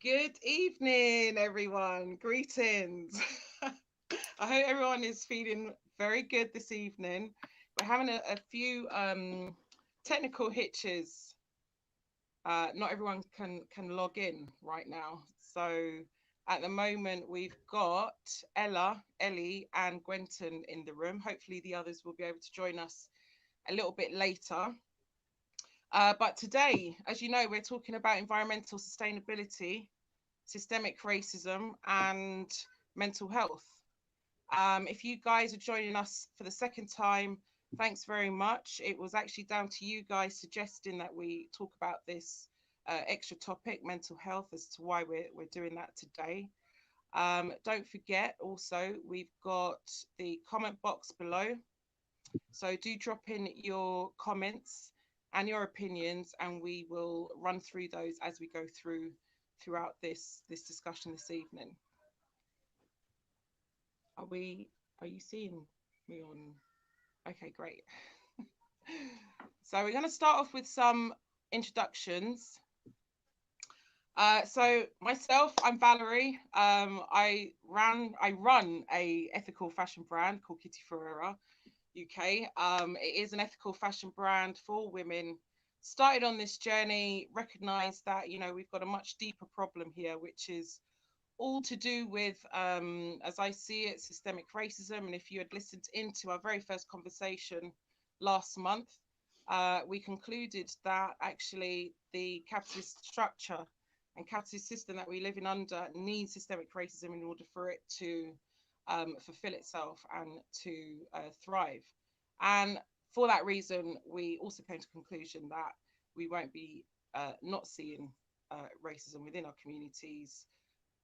Good evening, everyone. Greetings. I hope everyone is feeling very good this evening. We're having a few technical hitches. Not everyone can log in right now. So at the moment, we've got Ella, Ellie, and Quinton in the room. Hopefully, the others will be able to join us a little bit later. But today, as you know, we're talking about environmental sustainability, systemic racism, and mental health. If you guys are joining us for the second time, thanks very much. It was actually down to you guys suggesting that we talk about this extra topic, mental health, as to why we're doing that today. Don't forget, also, we've got the comment box below. So do drop in your comments and your opinions, and we will run through those as we go throughout this discussion this evening. Are you seeing me on? Okay, great. So we're going to start off with some introductions. So myself, I'm Valerie. I run a ethical fashion brand called Kitty Ferreira UK. It is an ethical fashion brand for women. Started on this journey, recognized that, you know, we've got a much deeper problem here, which is all to do with, as I see it, systemic racism. And if you had listened into our very first conversation last month, we concluded that actually the capitalist structure and capitalist system that we live in under needs systemic racism in order for it to fulfill itself and to thrive. And for that reason, we also came to the conclusion that we won't be not seeing racism within our communities,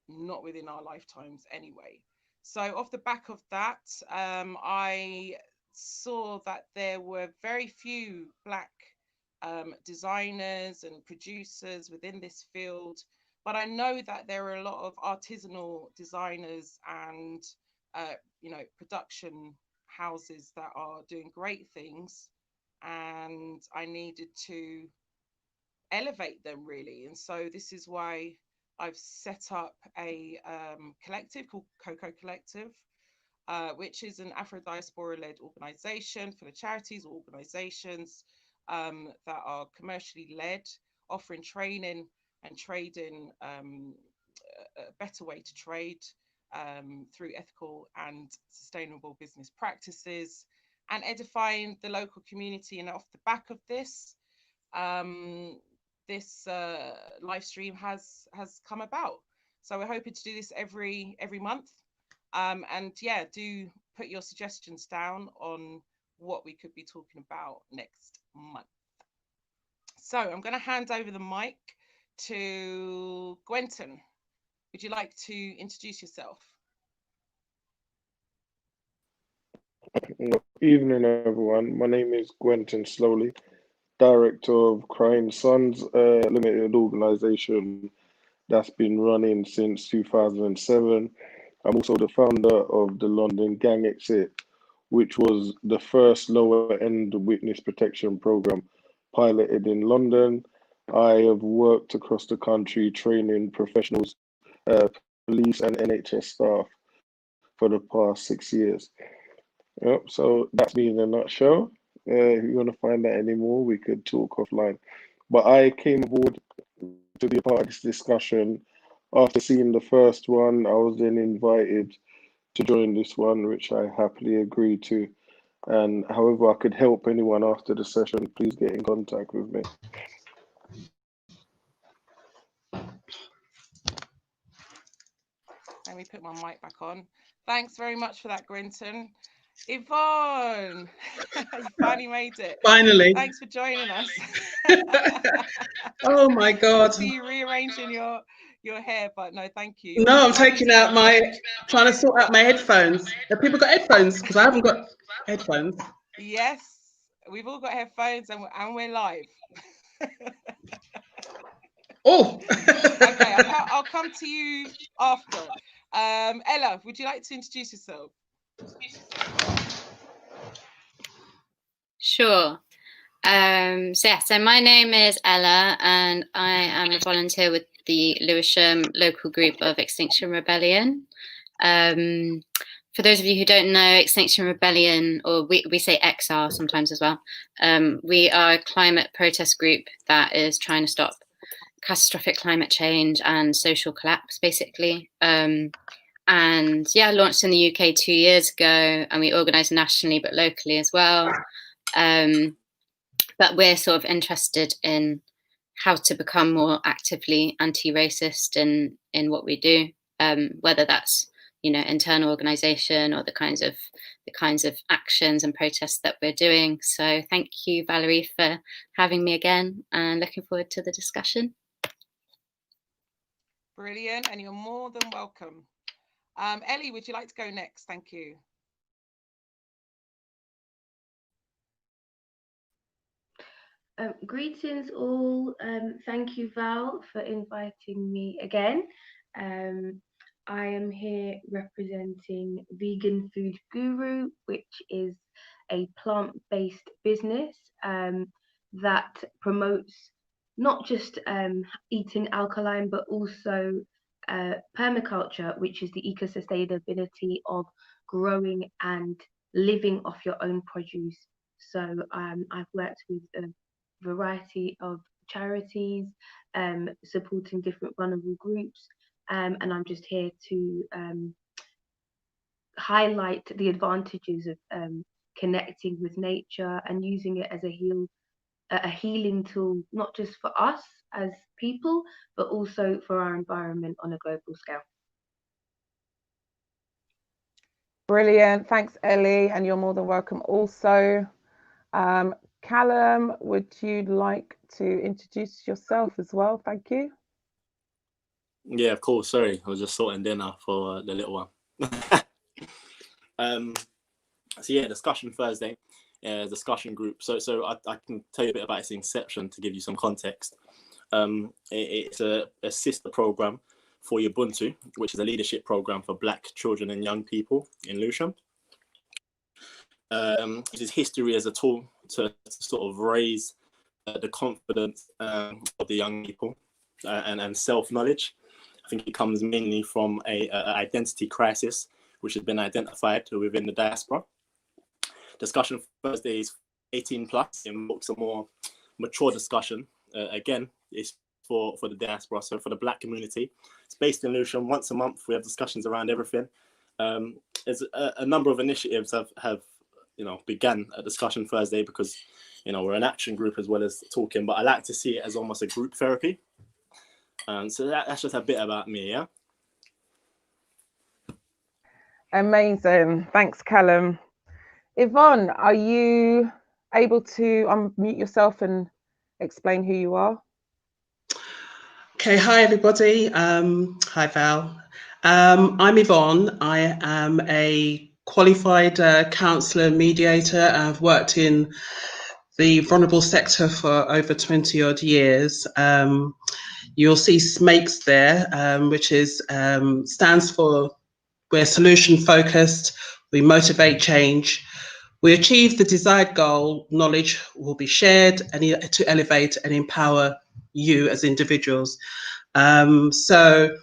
not within our lifetimes anyway. So off the back of that, I saw that there were very few Black designers and producers within this field, but I know that there are a lot of artisanal designers and production houses that are doing great things, and I needed to elevate them really. And so this is why I've set up a collective called Coco Collective, which is an Afro-diaspora-led organisation for the charities or organisations that are commercially led, offering training and trading, a better way to trade through ethical and sustainable business practices, and edifying the local community. And off the back of this, this live stream has come about. So we're hoping to do this every month. And yeah, do put your suggestions down on what we could be talking about next month. So I'm going to hand over the mic to Quinton. Would you like to introduce yourself? Evening, everyone. My name is Quinton Slowly, Director of Crying Sons, a limited organisation that's been running since 2007. I'm also the founder of the London Gang Exit, which was the first lower end witness protection program piloted in London. I have worked across the country training professionals, police, and NHS staff for the past 6 years. Yep, so that's me in a nutshell. If you want to find out any more, we could talk offline. But I came aboard to be a part of this discussion after seeing the first one. I was then invited to join this one, which I happily agreed to. And however I could help anyone after the session, please get in contact with me. Let me put my mic back on. Thanks very much for that, Quinton. Yvonne, you finally made it. Finally. Thanks for joining us. Oh my God. I see you rearranging your hair, but no, thank you. No, I'm trying to sort out my headphones. Have people got headphones? Because I haven't got headphones. Yes, we've all got headphones and we're live. Oh. Okay, I'll come to you after. Ella, would you like to introduce yourself? Sure. So my name is Ella, and I am a volunteer with the Lewisham local group of Extinction Rebellion. For those of you who don't know, Extinction Rebellion, or we say XR sometimes as well, we are a climate protest group that is trying to stop catastrophic climate change and social collapse, basically. And yeah, launched in the UK 2 years ago, and we organised nationally but locally as well. But we're sort of interested in how to become more actively anti-racist in what we do, whether that's internal organisation or the kinds of actions and protests that we're doing. So thank you, Valerie, for having me again, and looking forward to the discussion. Brilliant, and you're more than welcome. Ellie, would you like to go next? Thank you. Greetings all. Thank you, Val, for inviting me again. I am here representing Vegan Food Guru, which is a plant-based business that promotes not just eating alkaline, but also permaculture, which is the eco-sustainability of growing and living off your own produce. So I've worked with a variety of charities supporting different vulnerable groups, and I'm just here to highlight the advantages of connecting with nature and using it as a healing tool, not just for us as people, but also for our environment on a global scale. Brilliant, thanks Ellie, and you're more than welcome also. Callum, would you like to introduce yourself as well? Thank you. Yeah, of course. Sorry, I was just sorting dinner for the little one. So yeah, discussion Thursday, discussion group. So I can tell you a bit about its inception to give you some context. It's a sister program for Ubuntu, which is a leadership program for Black children and young people in Lewisham. It uses history as a tool to sort of raise the confidence of the young people and self-knowledge. I think it comes mainly from a identity crisis, which has been identified within the diaspora. Discussion Thursday is 18 plus, invokes a more mature discussion. Again, it's for the diaspora, so for the Black community. It's based in Lewisham. Once a month, we have discussions around everything. There's a number of initiatives have began a discussion Thursday because we're an action group as well as talking, but I like to see it as almost a group therapy. So that's just a bit about me. Yeah. Amazing, thanks Callum. Yvonne, are you able to unmute yourself and explain who you are? Okay, hi everybody. Hi Val. I'm Yvonne. I am a qualified counsellor mediator. I've worked in the vulnerable sector for over 20 odd years. You'll see SMAKES there, which is stands for we're solution focused, we motivate change. We achieve the desired goal, knowledge will be shared and to elevate and empower you as individuals. So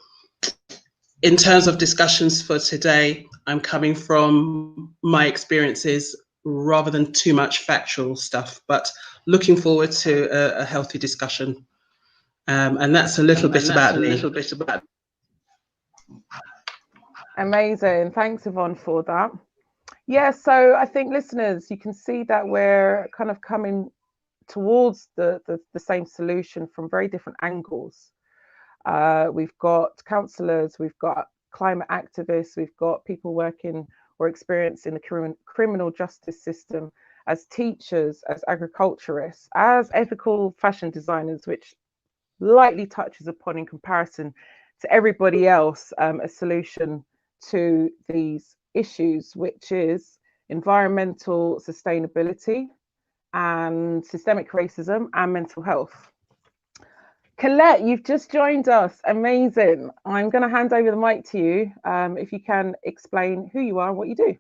in terms of discussions for today, I'm coming from my experiences rather than too much factual stuff, but looking forward to a healthy discussion. And that's a little bit about me. Amazing, thanks Yvonne for that. Yeah, so I think listeners, you can see that we're kind of coming towards the same solution from very different angles. We've got counsellors, we've got climate activists, we've got people working or experiencing the criminal justice system, as teachers, as agriculturalists, as ethical fashion designers, which lightly touches upon in comparison to everybody else a solution to these issues, which is environmental sustainability and systemic racism and mental health. Colette, you've just joined us. Amazing. I'm going to hand over the mic to you if you can explain who you are and what you do.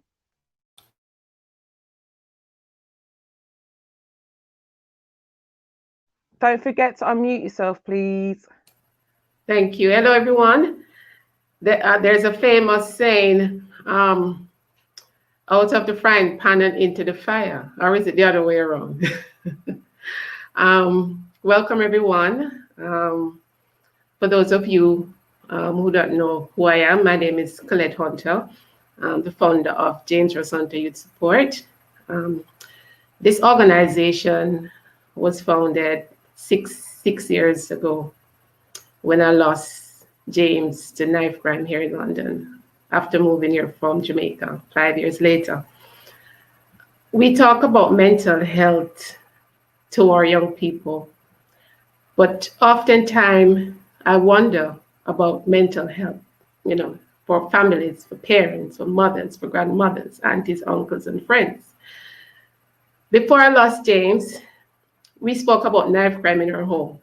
Don't forget to unmute yourself, please. Thank you. Hello, everyone. There's a famous saying, out of the frying pan and into the fire, or is it the other way around? Welcome, everyone. For those of you who don't know who I am, my name is Colette Hunter. I'm the founder of James Rosante Youth Support. This organization was founded six years ago when I lost James to knife crime here in London after moving here from Jamaica 5 years later. We talk about mental health to our young people, but oftentimes I wonder about mental health, you know, for families, for parents, for mothers, for grandmothers, aunties, uncles, and friends. Before I lost James, we spoke about knife crime in our home.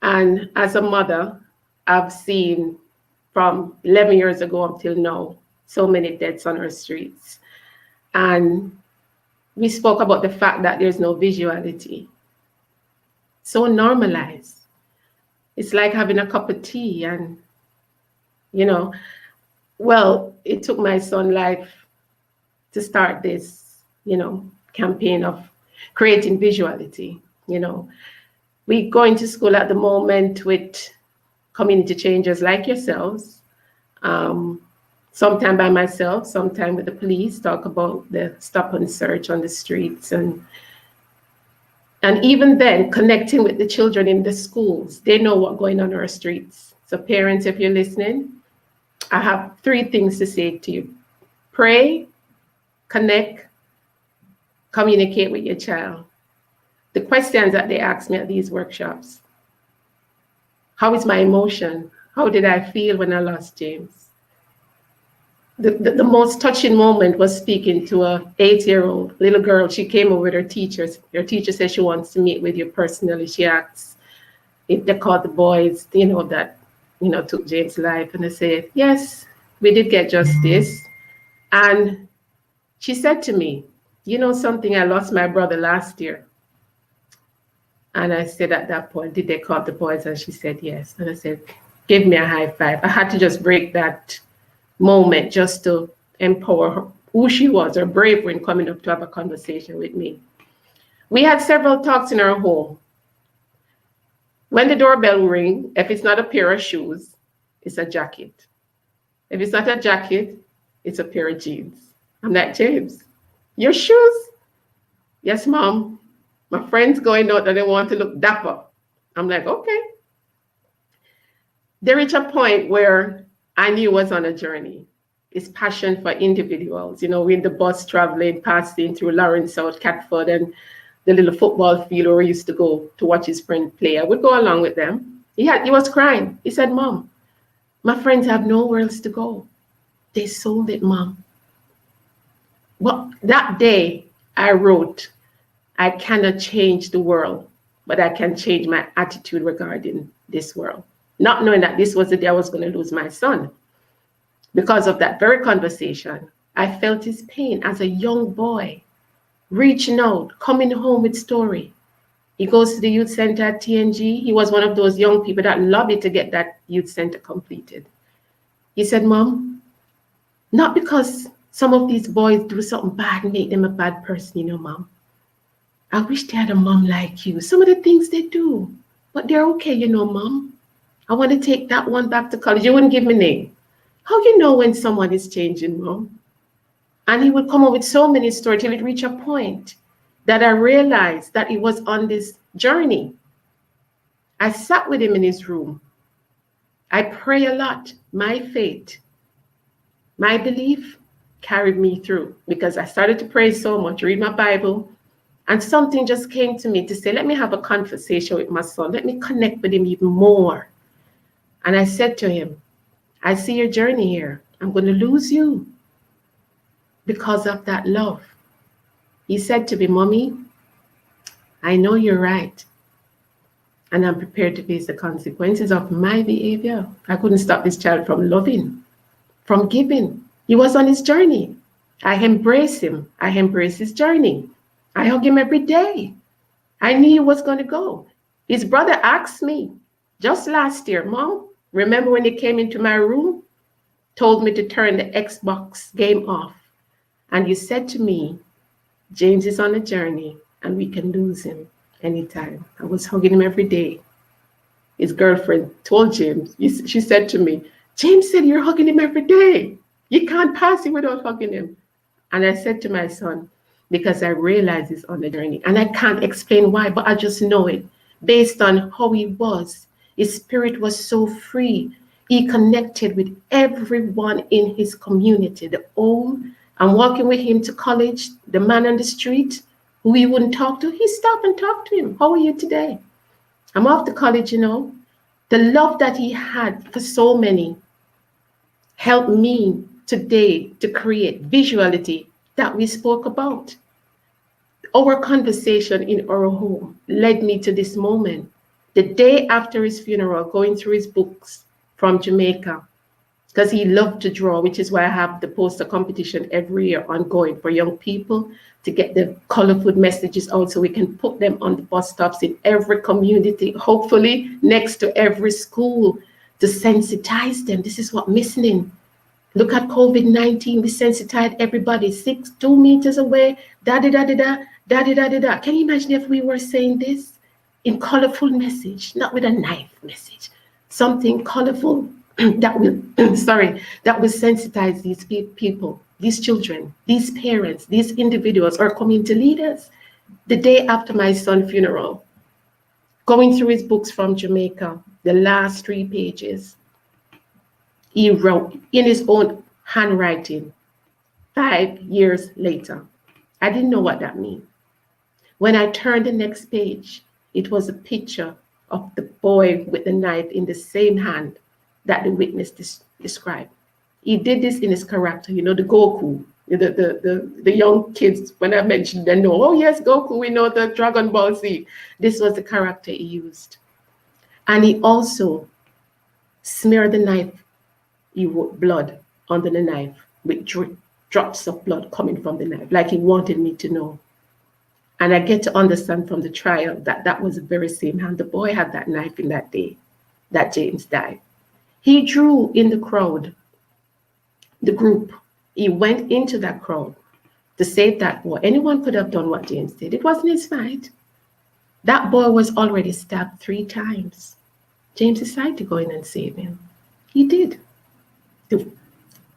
And as a mother, I've seen from 11 years ago until now, so many deaths on our streets. And we spoke about the fact that there's no visuality. So normalized. It's like having a cup of tea and, you know, well, it took my son's life to start this, you know, campaign of creating visuality, you know. We go into school at the moment with community changers like yourselves, sometime by myself, sometime with the police, talk about the stop and search on the streets. And even then, connecting with the children in the schools, they know what's going on our streets. So parents, if you're listening, I have 3 things to say to you. Pray, connect, communicate with your child. The questions that they ask me at these workshops: how is my emotion? How did I feel when I lost James? The most touching moment was speaking to a 8-year-old little girl. She came over with her teachers. Her teacher said she wants to meet with you personally. She asked if they called the boys, you know, that, you know, took James' life. And I said, yes, we did get justice. And she said to me, you know something, I lost my brother last year. And I said at that point, did they call the boys? And she said, yes. And I said, give me a high five. I had to just break that moment just to empower her, who she was, her bravery in coming up to have a conversation with me. We had several talks in our home. When the doorbell rings, if it's not a pair of shoes, it's a jacket. If it's not a jacket, it's a pair of jeans. I'm like, James, your shoes? Yes, Mom. My friend's going out and they want to look dapper. I'm like, okay. There reached a point where I knew I was on a journey. It's passion for individuals. You know, we're in the bus traveling, passing through Lawrence, South Catford, and the little football field where we used to go to watch his friend play. I would go along with them. He was crying. He said, Mom, my friends have nowhere else to go. They sold it, Mom. Well, that day I wrote, I cannot change the world, but I can change my attitude regarding this world. Not knowing that this was the day I was going to lose my son. Because of that very conversation, I felt his pain as a young boy, reaching out, coming home with story. He goes to the youth center at TNG. He was one of those young people that lobbied to get that youth center completed. He said, Mom, not because some of these boys do something bad and make them a bad person, you know, Mom. I wish they had a mom like you. Some of the things they do, but they're okay, you know, Mom. I want to take that one back to college. You wouldn't give me a name. How you know when someone is changing, Mom? And he would come up with so many stories till it reached a point that I realized that he was on this journey. I sat with him in his room. I pray a lot. My faith, my belief carried me through because I started to pray so much, read my Bible, and something just came to me to say, let me have a conversation with my son. Let me connect with him even more. And I said to him, I see your journey here. I'm going to lose you because of that love. He said to me, Mommy, I know you're right. And I'm prepared to face the consequences of my behavior. I couldn't stop this child from loving, from giving. He was on his journey. I embrace him. I embrace his journey. I hug him every day. I knew he was going to go. His brother asked me, just last year, Mom, remember when you came into my room, told me to turn the Xbox game off, and you said to me, James is on a journey and we can lose him anytime. I was hugging him every day. His girlfriend told James, she said to me, James said you're hugging him every day. You can't pass him without hugging him. And I said to my son, because I realize he's on a journey, and I can't explain why, but I just know it. Based on how he was, his spirit was so free. He connected with everyone in his community, the home. I'm walking with him to college, the man on the street who he wouldn't talk to, he stopped and talked to him. How are you today? I'm off to college, you know. The love that he had for so many helped me today to create visuality that we spoke about. Our conversation in our home led me to this moment. The day after his funeral, going through his books from Jamaica, because he loved to draw, which is why I have the poster competition every year ongoing for young people to get the colorful messages out so we can put them on the bus stops in every community, hopefully next to every school, to sensitize them. This is what's missing. Look at COVID-19, we sensitized everybody 2 meters away, da-da-da-da-da, da-da-da-da-da. Can you imagine if we were saying this in colorful message, not with a knife message, something colorful that will, that will sensitize these people, these children, these parents, these individuals, or community leaders. The day after my son's funeral, going through his books from Jamaica, the last 3 pages, he wrote in his own handwriting, 5 years later. I didn't know what that meant. When I turned the next page, it was a picture of the boy with the knife in the same hand that the witness described. He did this in his character, you know, the Goku, the young kids, when I mentioned them, know, oh yes, Goku, we know the Dragon Ball Z. This was the character he used. And he also smeared the knife, he wrote blood under the knife with drops of blood coming from the knife, like he wanted me to know. And I get to understand from the trial that that was the very same hand. The boy had that knife in that day that James died. He drew in the crowd, the group. He went into that crowd to save that boy. Anyone could have done what James did. It wasn't his fight. That boy was already stabbed 3 times. James decided to go in and save him. He did. To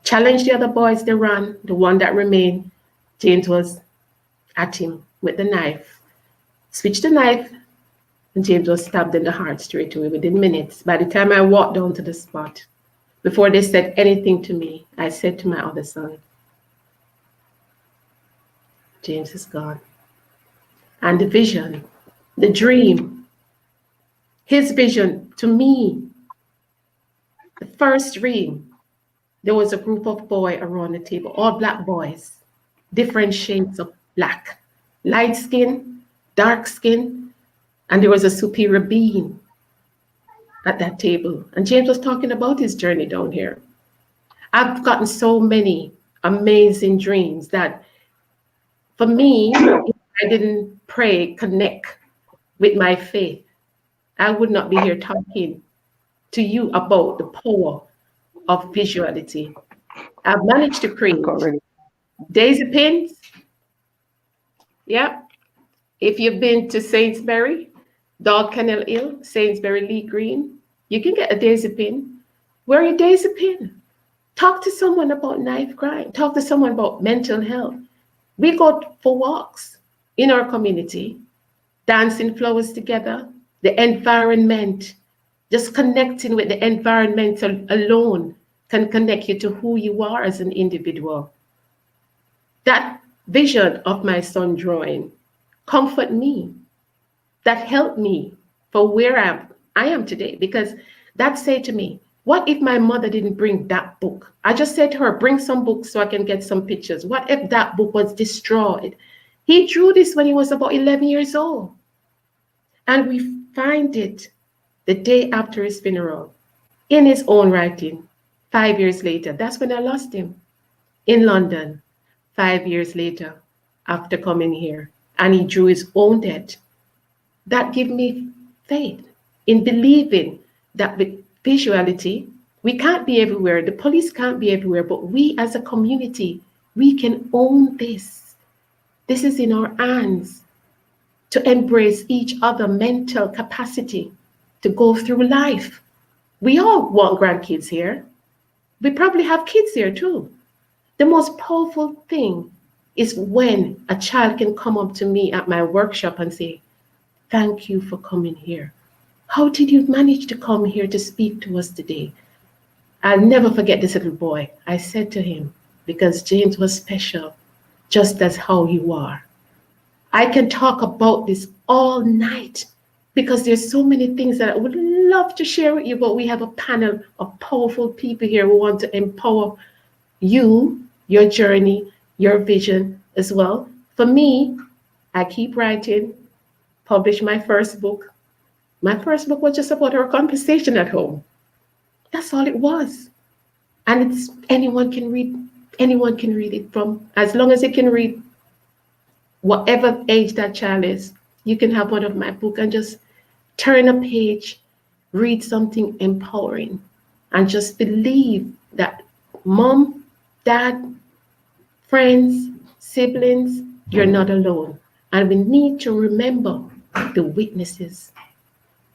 challenge the other boys, they ran. The one that remained, James was at him with the knife. Switched the knife, and James was stabbed in the heart straight away within minutes. By the time I walked down to the spot, before they said anything to me, I said to my other son, James is gone. And the vision, the dream, his vision to me, the first dream, there was a group of boys around the table, all black boys, different shades of black, light skin, dark skin, and there was a superior being at that table. And James was talking about his journey down here. I've gotten so many amazing dreams that for me, if I didn't pray, connect with my faith, I would not be here talking to you about the power of visuality. I've managed to create daisy pins. Yeah. If you've been to Sainsbury, Dog Kennel Hill, Sainsbury Lee Green, you can get a daisy pin. Wear a daisy pin. Talk to someone about knife crime. Talk to someone about mental health. We go for walks in our community, dancing flowers together, the environment, just connecting with the environment alone can connect you to who you are as an individual. That vision of my son drawing comfort me. That helped me for where I am today, because that said to me, what if my mother didn't bring that book? I just said to her, bring some books so I can get some pictures. What if that book was destroyed? He drew this when he was about 11 years old. And we find it the day after his funeral in his own writing, 5 years later. That's when I lost him in London, 5 years later after coming here. And he drew his own death. That gave me faith in believing that with visuality, we can't be everywhere. The police can't be everywhere, but we as a community, we can own this. This is in our hands to embrace each other mental capacity to go through life. We all want grandkids here. We probably have kids here too. The most powerful thing is when a child can come up to me at my workshop and say, thank you for coming here. How did you manage to come here to speak to us today? I'll never forget this little boy. I said to him, because James was special, just as how you are. I can talk about this all night because there's so many things that I would love to share with you, but we have a panel of powerful people here who want to empower you, your journey, your vision as well. For me, I keep writing, publish my first book. My first book was just about our conversation at home. That's all it was. And it's anyone can read it from, as long as you can read whatever age that child is. You can have one of my book and just turn a page, read something empowering, and just believe that mom, dad, friends, siblings, you're not alone. And we need to remember the witnesses,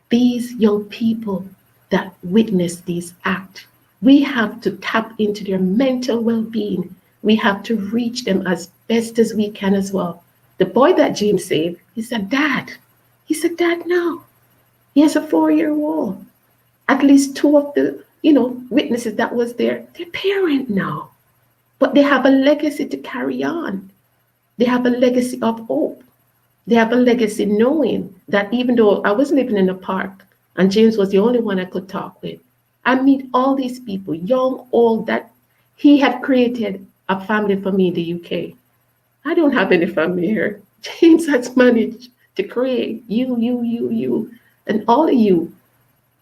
these young people that witness these acts. We have to tap into their mental well-being. We have to reach them as best as we can as well. The boy that James saved, he said, Dad. He said, Dad, now. He has a 4-year-old. At least 2 of the, witnesses that was there, they're parent now. But they have a legacy to carry on. They have a legacy of hope. They have a legacy knowing that even though I was living in a park and James was the only one I could talk with, I meet all these people, young, old, that he had created a family for me in the UK. I don't have any family here. James has managed to create you, and all of you.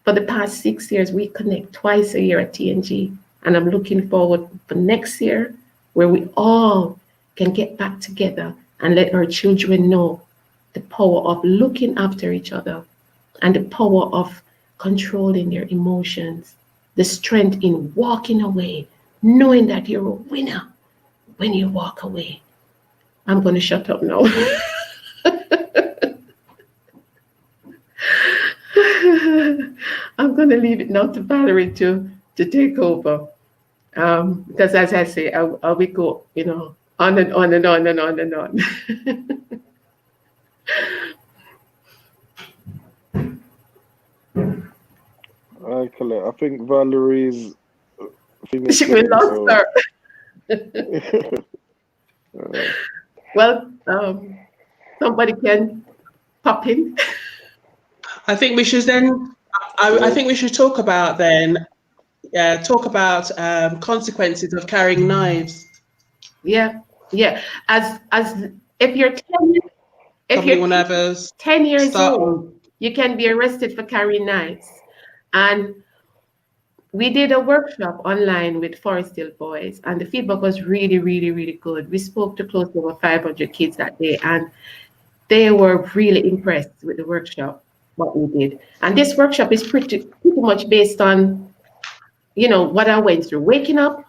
For the past 6 years, we connect twice a year at TNG. And I'm looking forward for next year where we all can get back together and let our children know the power of looking after each other and the power of controlling their emotions, the strength in walking away, knowing that you're a winner when you walk away. I'm going to shut up now. I'm going to leave it now to Valerie to take over. Because as I say, I will go, on and on and on and on and on. Hi, Colette. I think Valerie's finished. We lost her. Well, somebody can pop in. I think we should then. I think we should talk about consequences of carrying knives. Yeah. As if you're 10 years old, you can be arrested for carrying knives. And we did a workshop online with Forest Hill Boys, and the feedback was really, really, really good. We spoke to close to over 500 kids that day, and they were really impressed with the workshop, what we did. And this workshop is pretty much based on, what I went through, waking up,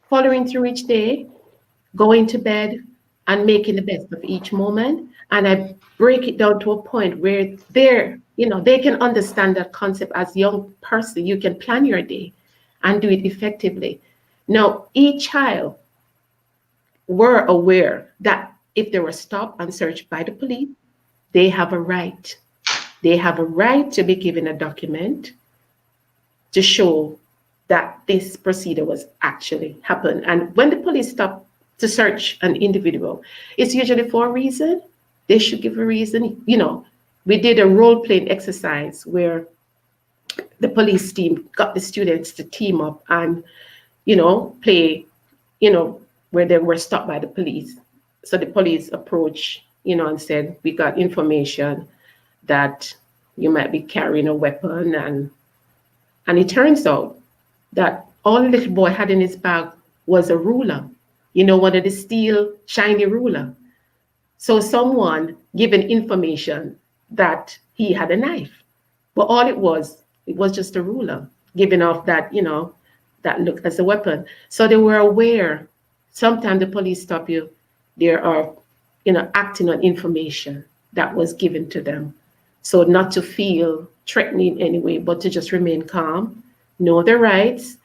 following through each day, going to bed, and making the best of each moment. And I break it down to a point where they can understand that concept as a young person. You can plan your day and do it effectively. Now, each child were aware that if they were stopped and searched by the police, they have a right. They have a right to be given a document to show that this procedure was actually happened. And when the police stop to search an individual, it's usually for a reason. They should give a reason. We did a role-playing exercise where the police team got the students to team up and, play, where they were stopped by the police. So the police approached, and said, we got information that you might be carrying a weapon. And it turns out that all the little boy had in his bag was a ruler, one of the steel shiny ruler. So someone given information that he had a knife, but all it was It was just a ruler giving off that, you know, that look as a weapon. So they were aware. Sometimes the police stop you. They are, you know, acting on information that was given to them. So not to feel threatening anyway, but to just remain calm, know their rights,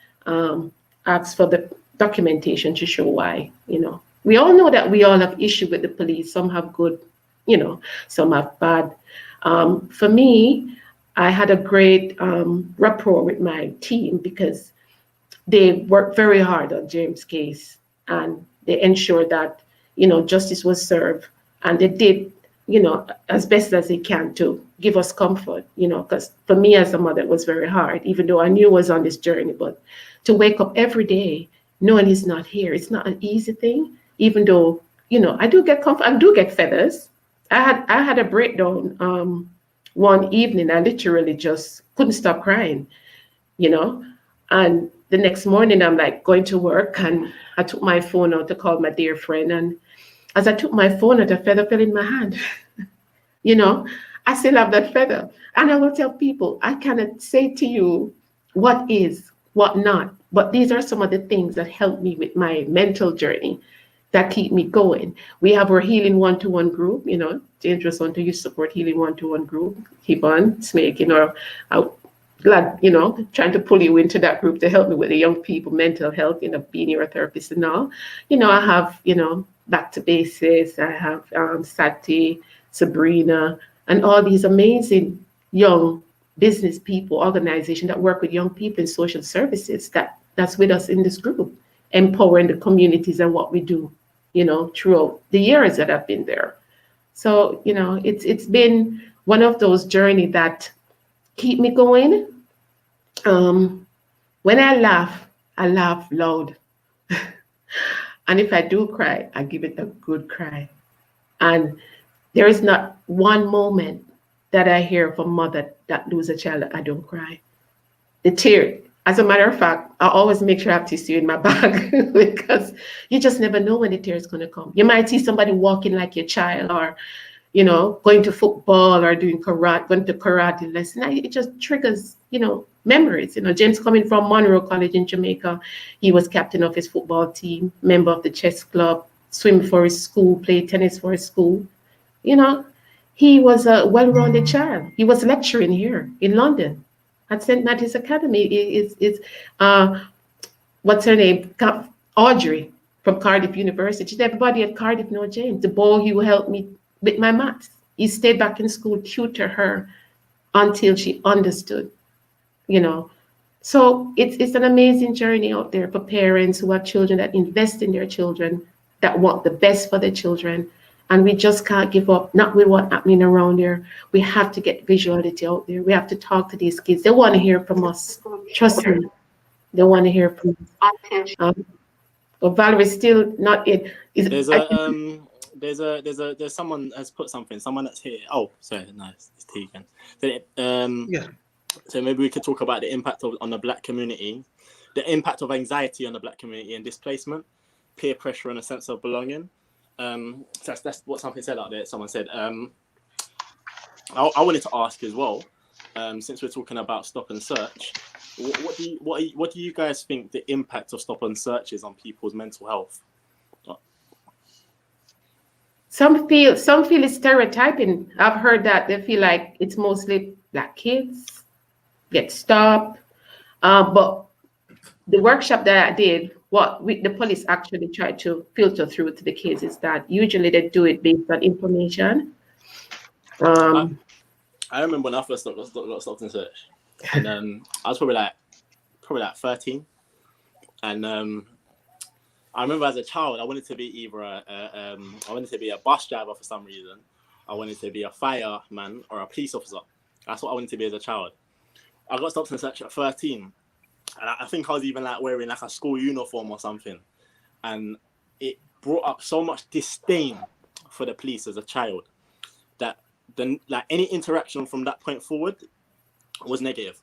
ask for the documentation to show why, you know. We all know that we all have issue with the police. Some have good, you know, some have bad. For me, I had a great rapport with my team because they worked very hard on James' case, and they ensured that, you know, justice was served, and they did, you know, as best as they can to give us comfort, you know, because for me as a mother, it was very hard, even though I knew I was on this journey. But to wake up every day knowing he's not here, it's not an easy thing, even though, you know, I do get comfort, I do get feathers. I had a breakdown one evening. I literally just couldn't stop crying, you know, and the next morning I'm like going to work, and I took my phone out to call my dear friend, and as I took my phone out, a feather fell in my hand. You know, I still have that feather. And I will tell people, I cannot say to you what is, what not, but these are some of the things that help me with my mental journey, that keep me going. We have our Healing One-to-One group, you know, Dangerous Unto You Support Healing One-to-One group. Yvonne, Snake, you know, I'm glad, you know, trying to pull you into that group to help me with the young people, mental health, you know, being your therapist and all. You know, I have, you know, Back to Basics, I have Sati, Sabrina, and all these amazing young business people, organizations that work with young people in social services that's with us in this group, empowering the communities and what we do, you know, throughout the years that I've been there. So, you know, it's been one of those journeys that keep me going. When I laugh loud. And if I do cry, I give it a good cry. And there is not one moment that I hear of a mother that lose a child that I don't cry. The tear, as a matter of fact, I always make sure I have tissue in my bag because you just never know when the tear is going to come. You might see somebody walking like your child, or, you know, going to football or doing karate, going to karate lesson. It just triggers, you know, memories. You know, James coming from Monroe College in Jamaica, he was captain of his football team, member of the chess club, swim for his school, played tennis for his school. You know, he was a well-rounded child. He was lecturing here in London at St. Matthew's Academy. What's her name? Audrey from Cardiff University. Everybody at Cardiff know James, the boy who helped me with my maths. He stayed back in school, tutor her until she understood, you know. So it's an amazing journey out there for parents who have children, that invest in their children, that want the best for their children. And we just can't give up, not with what's happening around here. We have to get visuality out there. We have to talk to these kids. They want to hear from us. Trust me, they want to hear from us. But Valerie's still not in. There's someone has put something. Someone that's here. Oh, sorry, no, it's Tegan. Yeah. So maybe we could talk about the impact on the Black community, the impact of anxiety on the Black community and displacement, peer pressure and a sense of belonging. So that's what something said out there. Someone said. I wanted to ask as well, since we're talking about stop and search, what do you guys think the impact of stop and search is on people's mental health? Some feel it's stereotyping. I've heard that they feel like it's mostly Black kids get stopped. But the workshop that I did, the police actually tried to filter through to the kids is that usually they do it based on information. I remember when I first got stopped and searched, and I was probably like 13, and I remember as a child I wanted to be either I wanted to be a bus driver for some reason. I wanted to be a fireman or a police officer. That's what I wanted to be as a child. I got stopped and searched at 13, and I think I was even like wearing like a school uniform or something, and it brought up so much disdain for the police as a child that then like any interaction from that point forward was negative,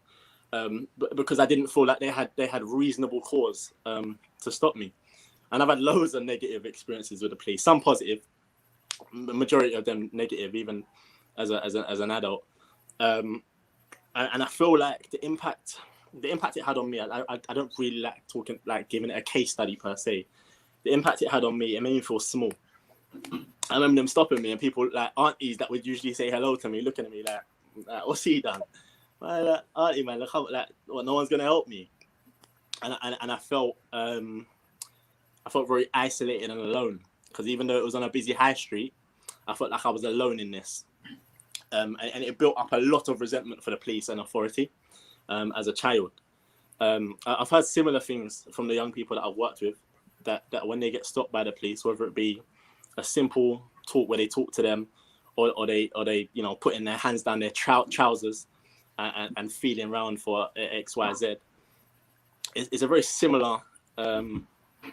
because I didn't feel like they had reasonable cause to stop me. And I've had loads of negative experiences with the police, some positive, the majority of them negative, even as an adult. and I feel like the impact it had on me, I don't really like talking, like giving it a case study per se. The impact it had on me, it made me feel small. I remember them stopping me, and people like aunties that would usually say hello to me, looking at me like what's he done? Like, auntie, man, look how, like, what, no one's gonna help me. And I felt very isolated and alone, because even though it was on a busy high street, I felt like I was alone in this. And it built up a lot of resentment for the police and authority as a child. I've heard similar things from the young people that I've worked with, that when they get stopped by the police, whether it be a simple talk where they talk to them, or they putting their hands down their trousers and feeling around for XYZ, it's a very similar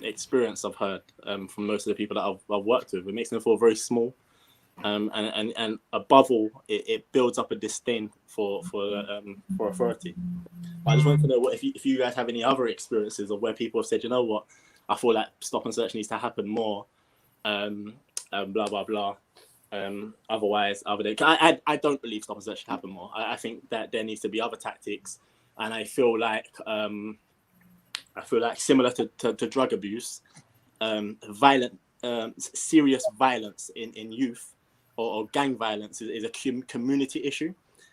experience I've heard from most of the people that I've worked with. It makes them feel very small. And above all, it builds up a disdain for authority. But I just wanted to know if you guys have any other experiences of where people have said, you know what, I feel like stop and search needs to happen more, blah blah blah. Otherwise, I don't believe stop and search should happen more. I think that there needs to be other tactics, and I feel like similar to drug abuse, serious violence in youth, or gang violence is a community issue.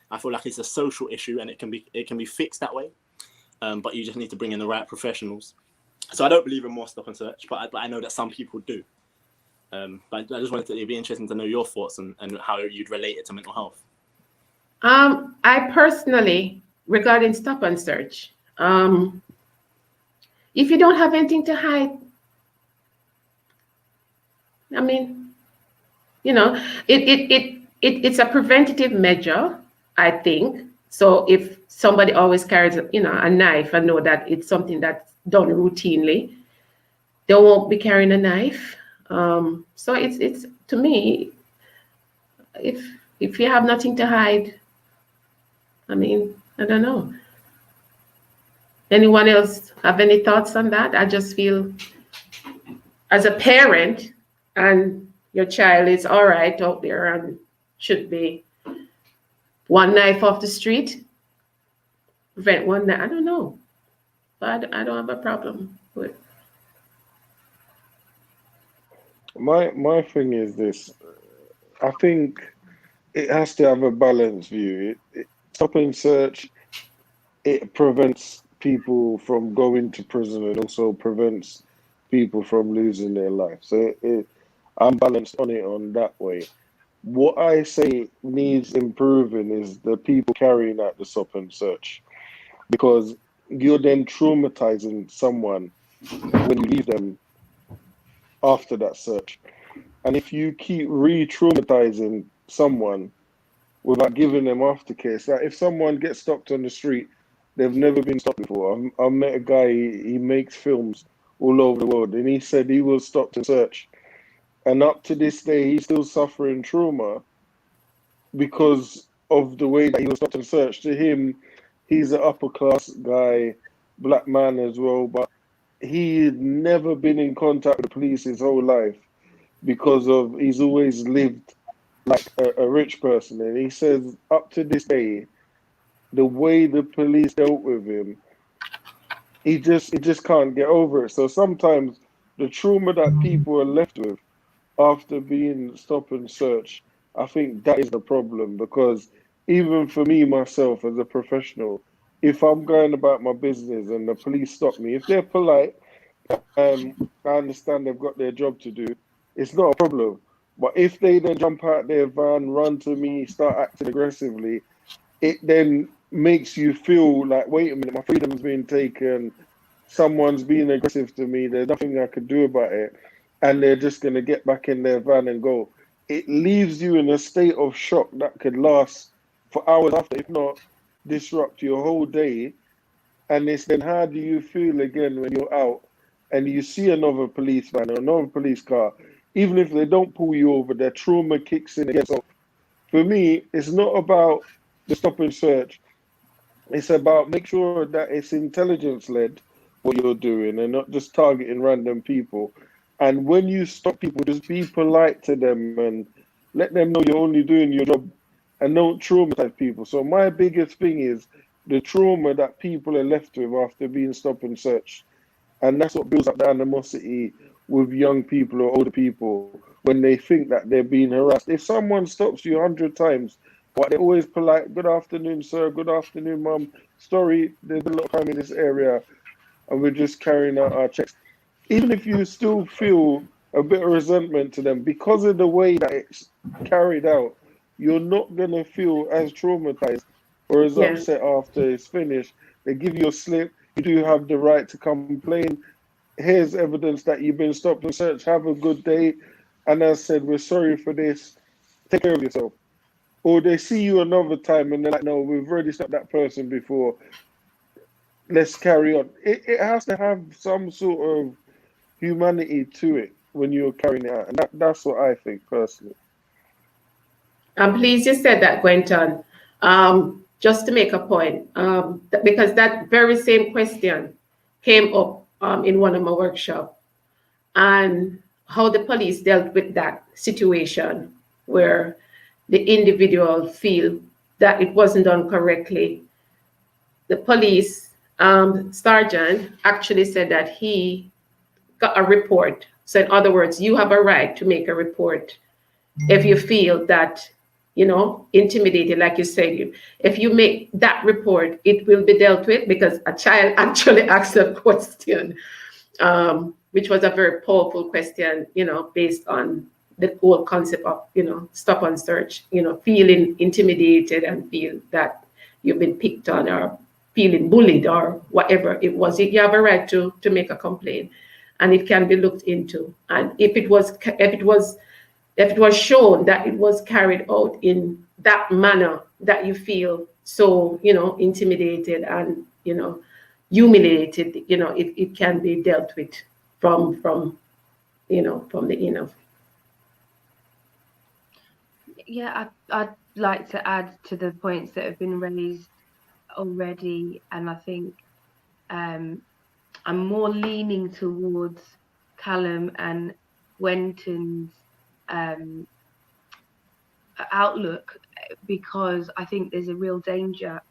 I feel like it's a social issue, and it can be fixed that way. But you just need to bring in the right professionals. So I don't believe in more stop and search, but I know that some people do. But I just wanted to, it'd be interesting to know your thoughts and how you'd relate it to mental health. I personally, regarding stop and search, if you don't have anything to hide, I mean, it's a preventative measure, I think. So if somebody always carries, a knife, and know that it's something that's done routinely, they won't be carrying a knife. So it's to me, if you have nothing to hide, I mean, I don't know. Anyone else have any thoughts on that? I just feel, as a parent, and your child is all right out there and should be one knife off the street, prevent one knife. I don't know, but I don't have a problem with. My thing is this. I think it has to have a balanced view. Stop and search, it prevents people from going to prison, and also prevents people from losing their life. So I'm balanced on it on that way. What I say needs improving is the people carrying out the stop and search, because you're then traumatizing someone when you leave them after that search. And if you keep re-traumatizing someone without giving them aftercare, it's like if someone gets stopped on the street, they've never been stopped before. I met a guy, he makes films all over the world, and he said he was stopped and searched. And up to this day, he's still suffering trauma because of the way that he was stopped and searched. To him, he's an upper class guy, black man as well, but he had never been in contact with the police his whole life because he's always lived like a rich person. And he says up to this day, the way the police dealt with him, he just can't get over it. So sometimes the trauma that people are left with after being stop and search, I think that is the problem, because even for me, myself, as a professional, if I'm going about my business and the police stop me, if they're polite, I understand they've got their job to do, it's not a problem. But if they then jump out their van, run to me, start acting aggressively, it then makes you feel like, wait a minute, my freedom's being taken, someone's being aggressive to me, there's nothing I could do about it, and they're just going to get back in their van and go. It leaves you in a state of shock that could last for hours after, if not disrupt your whole day. And it's then, how do you feel again when you're out and you see another police van or another police car? Even if they don't pull you over, their trauma kicks in again. So for me, it's not about the stop and search. It's about make sure that it's intelligence-led, what you're doing, and not just targeting random people. And when you stop people, just be polite to them and let them know you're only doing your job and don't traumatize people. So my biggest thing is the trauma that people are left with after being stop and searched. And that's what builds up the animosity with young people or older people when they think that they're being harassed. If someone stops you 100 times, but they're always polite, good afternoon, sir, good afternoon, mum, sorry, there's a lot of crime in this area, and we're just carrying out our checks. Even if you still feel a bit of resentment to them, because of the way that it's carried out, you're not going to feel as traumatized or as Yeah. upset after it's finished. They give you a slip, you do have the right to complain. Here's evidence that you've been stopped and searched. Have a good day. And as I said, we're sorry for this. Take care of yourself. Or they see you another time and they're like, no, we've already stopped that person before. Let's carry on. It has to have some sort of humanity to it when you're carrying it out. And that's what I think personally. I'm pleased you said that, Quinton. Just to make a point, because that very same question came up in one of my workshops, and how the police dealt with that situation where the individual feel that it wasn't done correctly. The police sergeant actually said that he got a report. So in other words, you have a right to make a report if you feel that, intimidated, like you said. If you make that report, it will be dealt with, because a child actually asked a question, which was a very powerful question, based on the whole concept of, stop and search, feeling intimidated and feel that you've been picked on or feeling bullied or whatever it was. You have a right to make a complaint, and it can be looked into. And if it was shown that it was carried out in that manner that you feel so, intimidated and, humiliated, it can be dealt with from the inner. Yeah, I'd like to add to the points that have been raised already, and I think I'm more leaning towards Callum and Quinton's outlook, because I think there's a real danger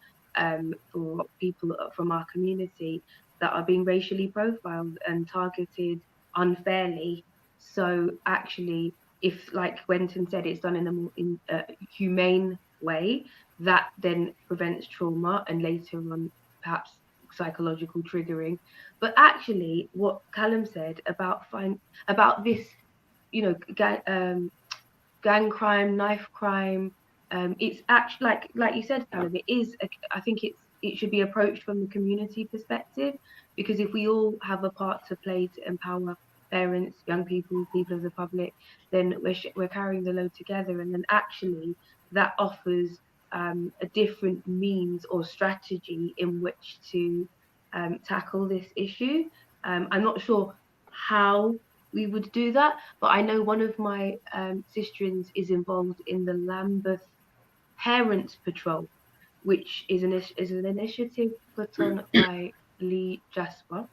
for people from our community that are being racially profiled and targeted unfairly. So actually, if, like Quinton said, it's done in a humane way, that then prevents trauma and later on perhaps psychological triggering. But actually, what Callum said about this, gang crime, knife crime, it's actually like you said, Callum, it is. I think it should be approached from the community perspective, because if we all have a part to play to empower parents, young people, people of the public, then we're carrying the load together, and then actually that offers a different means or strategy in which to tackle this issue. I'm not sure how we would do that, but I know one of my sisterins is involved in the Lambeth Parents Patrol, which is an initiative put on by Lee Jasper,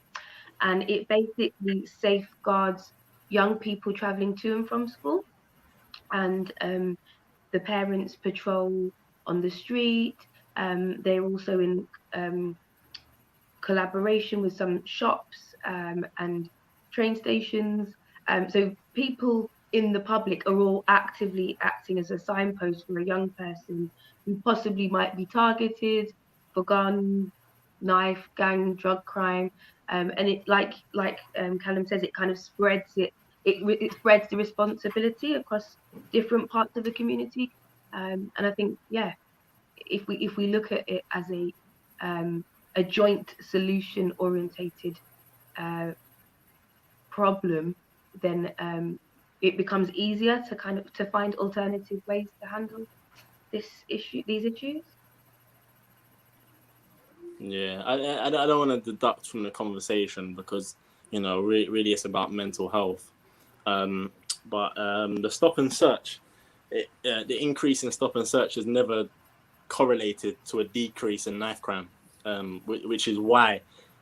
and it basically safeguards young people travelling to and from school, and the parents patrol on the street. They're also in collaboration with some shops and train stations. So people in the public are all actively acting as a signpost for a young person who possibly might be targeted for gun, knife, gang, drug crime. And it, like Callum says, it kind of spreads it spreads the responsibility across different parts of the community. And I think, yeah, if we look at it as a joint solution orientated problem, then it becomes easier to find alternative ways to handle these issues. Yeah, I don't want to deduct from the conversation, because really it's about mental health. But the stop and search, the increase in stop and search is never correlated to a decrease in knife crime, which is why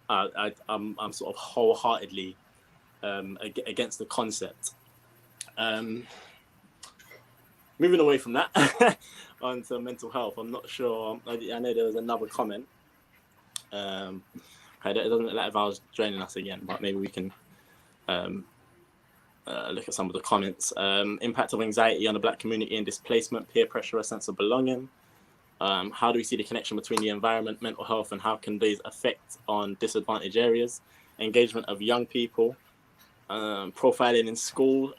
I'm sort of wholeheartedly against the concept. moving away from that onto mental health. I'm not sure. I know there was another comment. It doesn't look like Val's joining us again, but maybe we can look at some of the comments. Impact of anxiety on the Black community and displacement, peer pressure, a sense of belonging. How do we see the connection between the environment, mental health, and how can these affect on disadvantaged areas? Engagement of young people, profiling in school.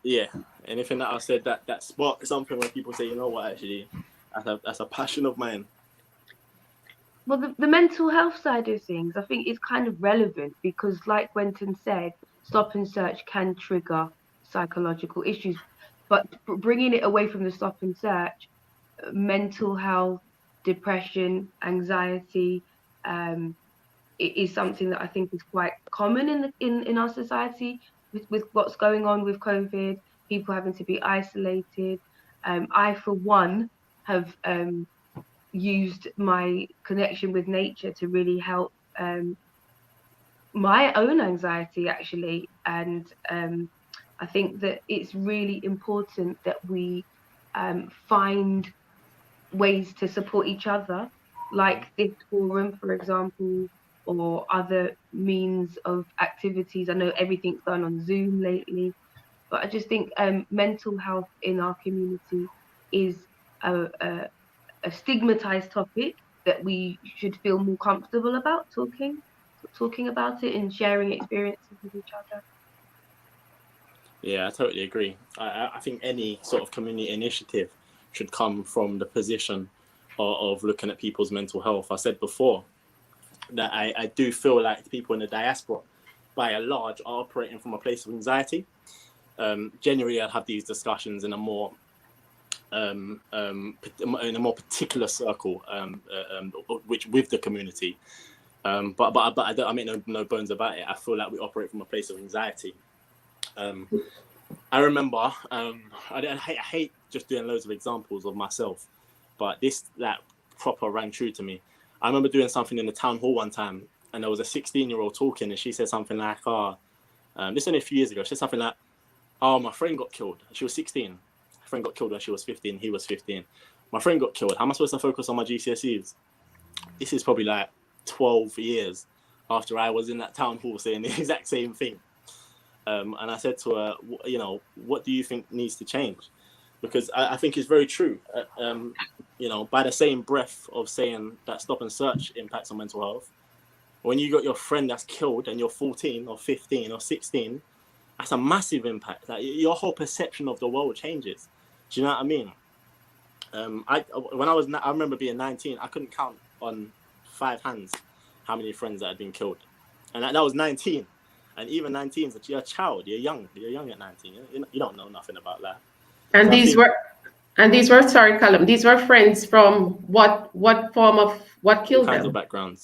Yeah, anything that I said that sparked something where people say, you know what, actually, that's a passion of mine. Well, the mental health side of things, I think, is kind of relevant because, like Quinton said, stop and search can trigger psychological issues. But bringing it away from the stop and search, mental health, depression, anxiety, it is something that I think is quite common in our society with what's going on with COVID, people having to be isolated. I, for one, have used my connection with nature to really help my own anxiety, actually. And I think that it's really important that we find ways to support each other, like this forum, for example, or other means of activities. I know everything's done on Zoom lately, but I just think mental health in our community is a stigmatized topic that we should feel more comfortable about talking about it and sharing experiences with each other. Yeah, I totally agree. I think any sort of community initiative should come from the position of looking at people's mental health. I said before that I do feel like people in the diaspora, by and large, are operating from a place of anxiety. Generally, I'd have these discussions in a more particular circle, which with the community. But I make no bones about it. I feel like we operate from a place of anxiety. I remember, I hate just doing loads of examples of myself, but this that proper rang true to me. I remember doing something in the town hall one time, and there was a 16-year-old talking, and she said something like, this only a few years ago, she said something like, oh, my friend got killed. She was 16. Her friend got killed when she was 15. He was 15. My friend got killed. How am I supposed to focus on my GCSEs? This is probably like 12 years after I was in that town hall saying the exact same thing. And I said to her, you know, what do you think needs to change? Because I think it's very true. You know, by the same breath of saying that stop and search impacts on mental health, when you got your friend that's killed and you're 14 or 15 or 16, that's a massive impact. Like, your whole perception of the world changes. Do you know what I mean? I remember being 19, I couldn't count on 5 hands how many friends that had been killed. And that was 19. And even 19, you're a child, you're young at 19. You don't know nothing about that. And so these were, sorry, Callum, these were friends from what form of, what killed them?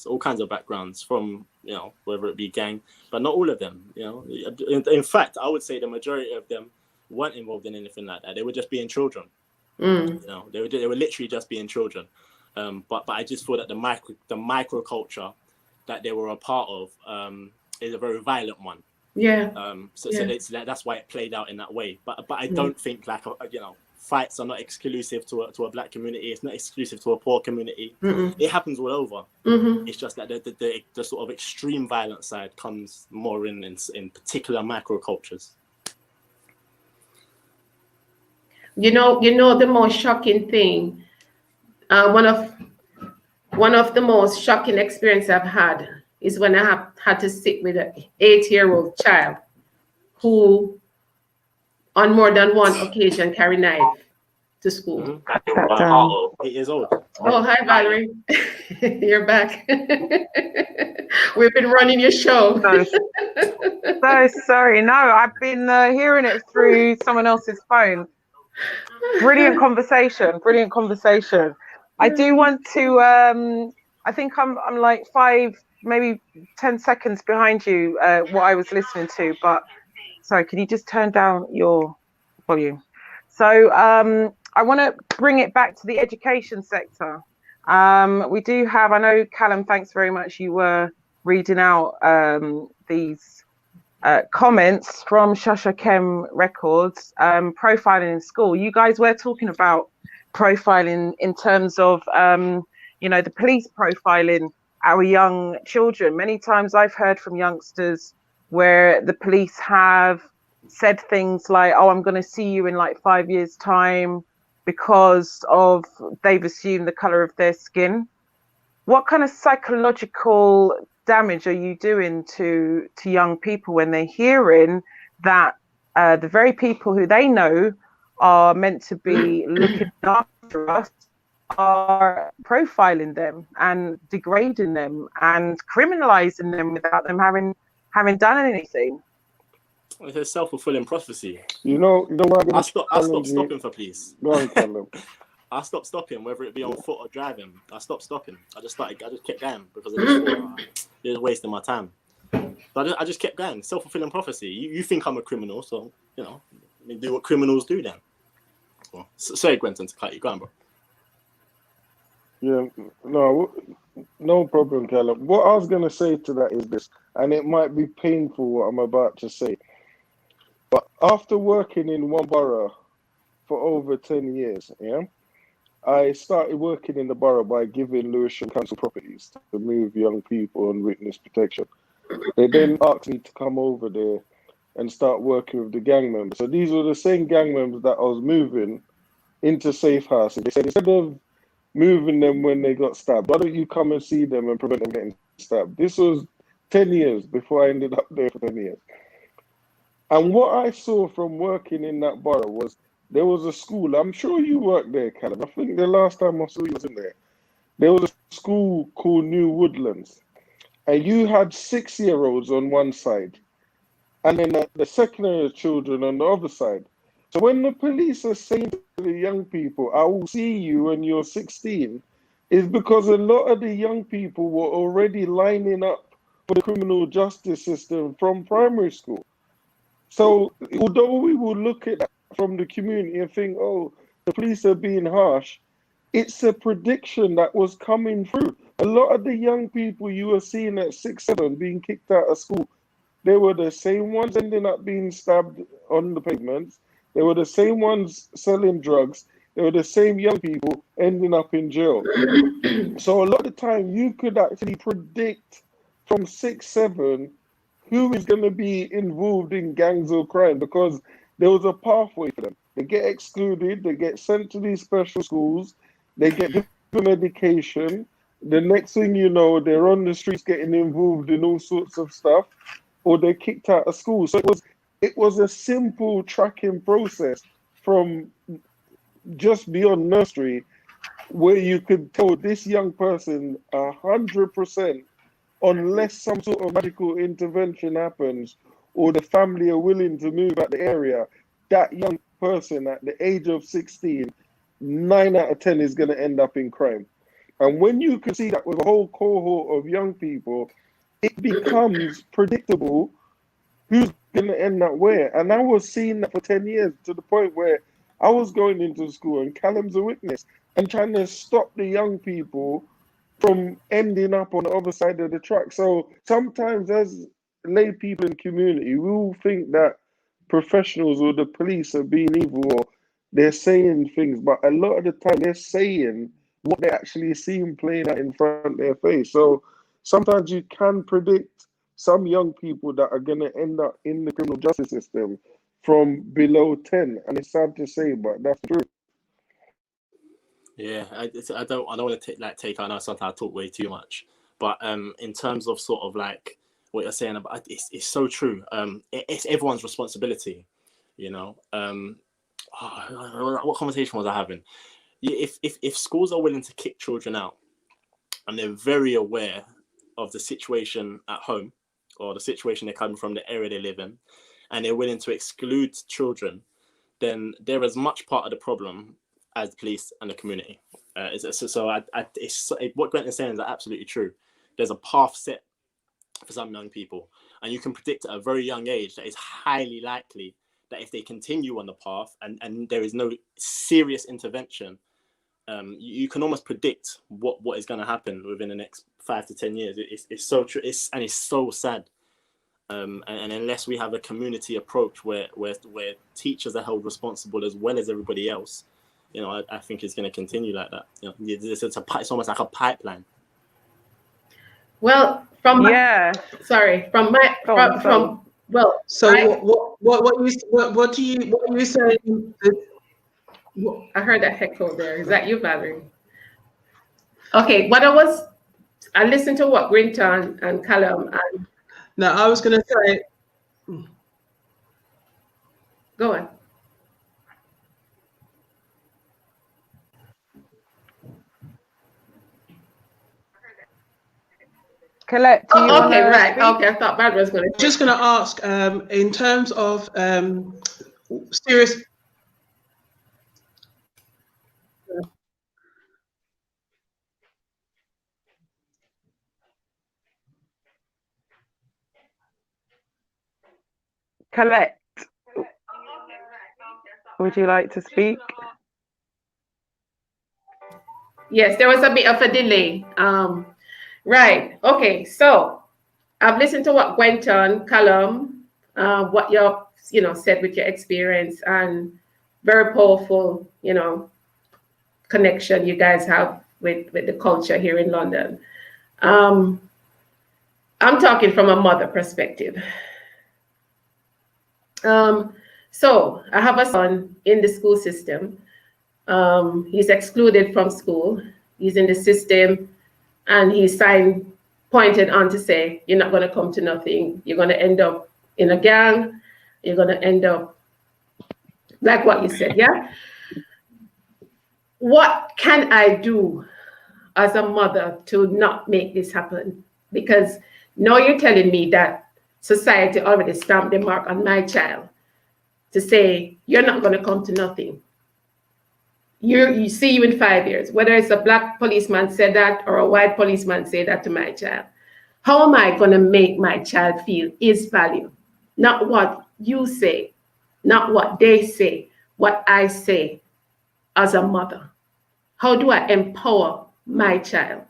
All kinds of backgrounds from, you know, whether it be gang, but not all of them, you know. In fact, I would say the majority of them weren't involved in anything like that. They were just being children. You know, they were literally just being children. But I just thought that the microculture that they were a part of is a very violent one. Yeah. So that's why it played out in that way. But I don't think, like, you know, fights are not exclusive to a Black community. It's not exclusive to a poor community. It happens all over. It's just that the sort of extreme violent side comes more in particular microcultures. You know the most shocking thing. One of the most shocking experiences I've had is when I had to sit with an 8-year-old child who, on more than one occasion, carried knife to school. 8 years old. Oh, hi, Valerie. You're back. We've been running your show. So sorry. No, I've been hearing it through someone else's phone. Brilliant conversation. I do want to, I think I'm like 5, maybe 10 seconds behind you, what I was listening to, but sorry, can you just turn down your volume? So I want to bring it back to the education sector. We do have, I know, Callum, thanks very much. You were reading out these comments from Shasha Kem Records, profiling in school. You guys were talking about profiling in terms of, the police profiling our young children. Many times I've heard from youngsters where the police have said things like, oh, I'm going to see you in like 5 years' time, because of they've assumed the color of their skin. What kind of psychological damage are you doing to young people when they're hearing that the very people who they know are meant to be looking after us are profiling them and degrading them and criminalizing them without them having done anything? It's a self-fulfilling prophecy. You know what? I stopped stopping for police. Go on, Callum. I stopped stopping, whether it be on foot or driving. I stopped stopping. I just kept going because I just thought it was wasting my time. So I just kept going. Self-fulfilling prophecy. You think I'm a criminal, so do what criminals do then. Well, sorry, Quinton, to cut you. Go on, bro. Yeah, no problem, Callum. What I was gonna say to that is this, and it might be painful what I'm about to say, but after working in one borough for over 10 years, I started working in the borough by giving Lewisham council properties to move young people on witness protection. They then asked me to come over there and start working with the gang members. So these were the same gang members that I was moving into safe houses. They said, instead of moving them when they got stabbed, why don't you come and see them and prevent them getting stabbed? This was 10 years before I ended up there for 10 years. And what I saw from working in that borough was there was a school. I'm sure you worked there, Callum. I think the last time I saw you was in there. There was a school called New Woodlands. And you had 6-year-olds on one side. And then the secondary children on the other side. So when the police are saying to the young people, I will see you when you're 16, is because a lot of the young people were already lining up for the criminal justice system from primary school. So although we will look at that from the community and think, oh, the police are being harsh, it's a prediction that was coming through. A lot of the young people you were seeing at 6, 7 being kicked out of school, they were the same ones ending up being stabbed on the pavements. They were the same ones selling drugs. They were the same young people ending up in jail. So a lot of the time you could actually predict from 6, 7 who is going to be involved in gangs or crime, because there was a pathway for them. They get excluded, they get sent to these special schools, they get given medication. The next thing you know, they're on the streets getting involved in all sorts of stuff, or they're kicked out of school. So it was a simple tracking process from just beyond nursery, where you could tell this young person 100%, unless some sort of medical intervention happens or the family are willing to move out the area, that young person at the age of 16, 9 out of 10 is going to end up in crime. And when you can see that with a whole cohort of young people, it becomes predictable who's going to end up where. And I was seeing that for 10 years, to the point where I was going into school, and Callum's a witness, and trying to stop the young people from ending up on the other side of the track. So sometimes as lay people in the community, we will think that professionals or the police are being evil, or they're saying things, but a lot of the time they're saying what they actually see playing out in front of their face. So sometimes you can predict some young people that are going to end up in the criminal justice system from below 10. And it's sad to say, but that's true. Yeah, I don't want to take. I know sometimes I talk way too much, but in terms of sort of like what you're saying about, it's so true. It's everyone's responsibility, what conversation was I having? If schools are willing to kick children out, and they're very aware of the situation at home or the situation they're coming from, the area they live in, and they're willing to exclude children, then they're as much part of the problem as the police and the community. What Quinton is saying is absolutely true. There's a path set for some young people, and you can predict at a very young age that it's highly likely that if they continue on the path and there is no serious intervention, you can almost predict what is going to happen within the next 5 to 10 years. It's so true. It's so sad. And unless we have a community approach where teachers are held responsible as well as everybody else, you know, I think it's going to continue like that. You know, it's almost like a pipeline. Well, from Yeah. from well. So what do you say? I heard that echo there. Is that you, Valerie? Okay, I listened to what Quinton and Callum and. No, I was going to say. Go on. Colette, do you Okay, right. speak? Okay, I thought Barbara was going to. Just going to ask, in terms of serious. Colette, would you like to speak? Yes, there was a bit of a delay. Right. Okay. So I've listened to what Quinton, Callum, what you said with your experience, and very powerful, connection you guys have with the culture here in London. I'm talking from a mother perspective. So I have a son in the school system. He's excluded from school. He's in the system, and he's pointed on to say, you're not going to come to nothing. You're going to end up in a gang. You're going to end up like what you said, yeah? What can I do as a mother to not make this happen? Because now you're telling me that society already stamped the mark on my child to say, you're not going to come to nothing. You see you in 5 years, whether it's a black policeman said that or a white policeman say that to my child. How am I going to make my child feel his value? Not what you say, not what they say, what I say as a mother. How do I empower my child?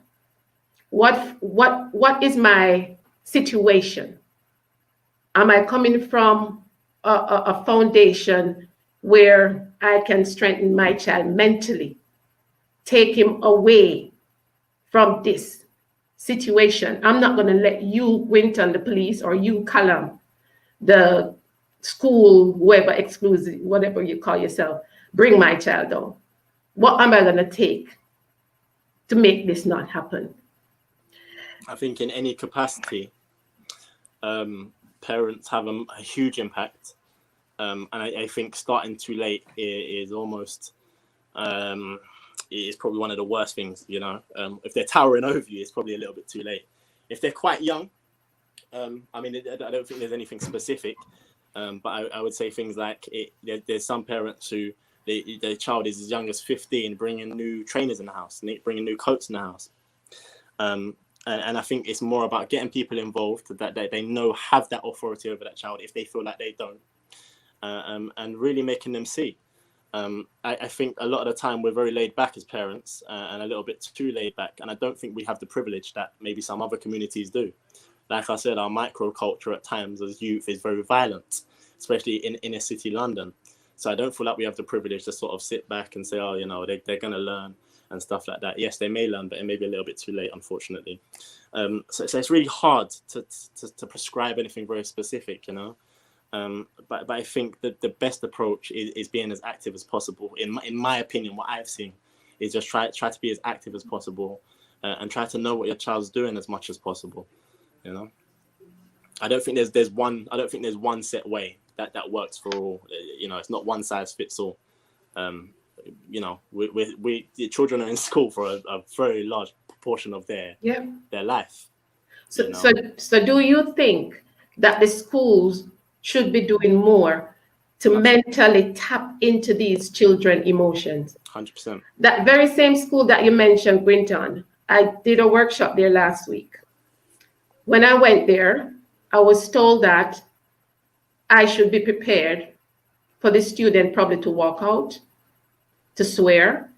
What is my situation? Am I coming from a foundation where I can strengthen my child mentally, take him away from this situation? I'm not going to let you, Quinton, the police, or you, Callum, the school, whoever exclusive, whatever you call yourself, bring my child down. What am I going to take to make this not happen? I think in any capacity, parents have a huge impact. And I think starting too late is almost, is probably one of the worst things, if they're towering over you, it's probably a little bit too late. If they're quite young, I don't think there's anything specific, but I would say things like there's some parents who their child is as young as 15, bringing new trainers in the house, bringing new coats in the house. And I think it's more about getting people involved that they know have that authority over that child if they feel like they don't. And really making them see. I think a lot of the time we're very laid back as parents and a little bit too laid back. And I don't think we have the privilege that maybe some other communities do. Like I said, our microculture at times as youth is very violent, especially in inner city London. So I don't feel like we have the privilege to sort of sit back and say, they're going to learn and stuff like that. Yes, they may learn, but it may be a little bit too late, unfortunately. So it's really hard to prescribe anything very specific, But I think that the best approach is being as active as possible. In my opinion, what I've seen is just try to be as active as possible and try to know what your child's doing as much as possible. I don't think there's one set way that works for all. It's not one size fits all. The children are in school for a very large proportion of their life. So do you think that the schools should be doing more to mentally tap into these children's emotions? 100%. That very same school that you mentioned, Quinton, I did a workshop there last week. When I went there, I was told that I should be prepared for the student probably to walk out, to swear,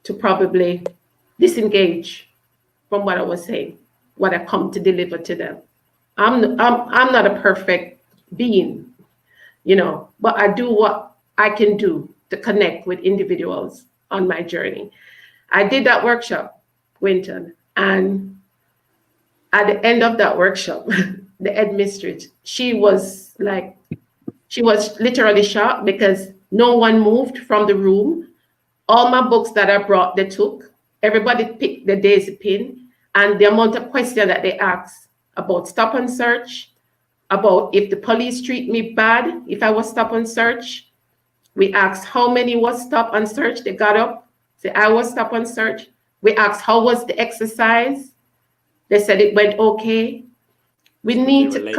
to probably disengage from what I was saying, what I come to deliver to them. I'm not a perfect being, you know, but I do what I can do to connect with individuals on my journey. I did that workshop, Quinton, and at the end of that workshop, the headmistress, she was literally shocked because no one moved from the room. All my books that I brought, they took. Everybody picked the daisy pin, and the amount of questions that they asked about stop and search, about if the police treat me bad, if I was stop and search. We asked how many was stop and search. They got up, said I was stop and search. We asked how was the exercise. They said it went okay. We need to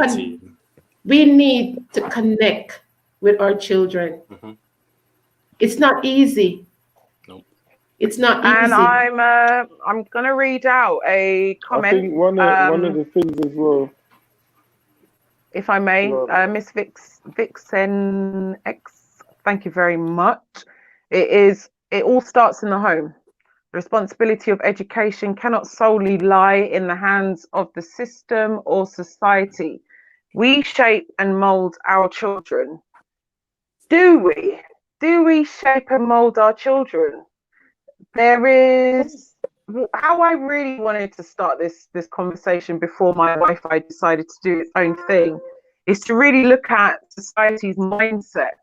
connect with our children. Mm-hmm. It's not easy. Nope. It's not easy. And I'm gonna read out a comment. I think one of the things as well, if I may, Miss Vixen X, thank you very much. It all starts in the home. The responsibility of education cannot solely lie in the hands of the system or society. We shape and mold our children. Do we? Do we shape and mold our children? There is how I really wanted to start this conversation before my Wi-Fi decided to do its own thing is to really look at society's mindset.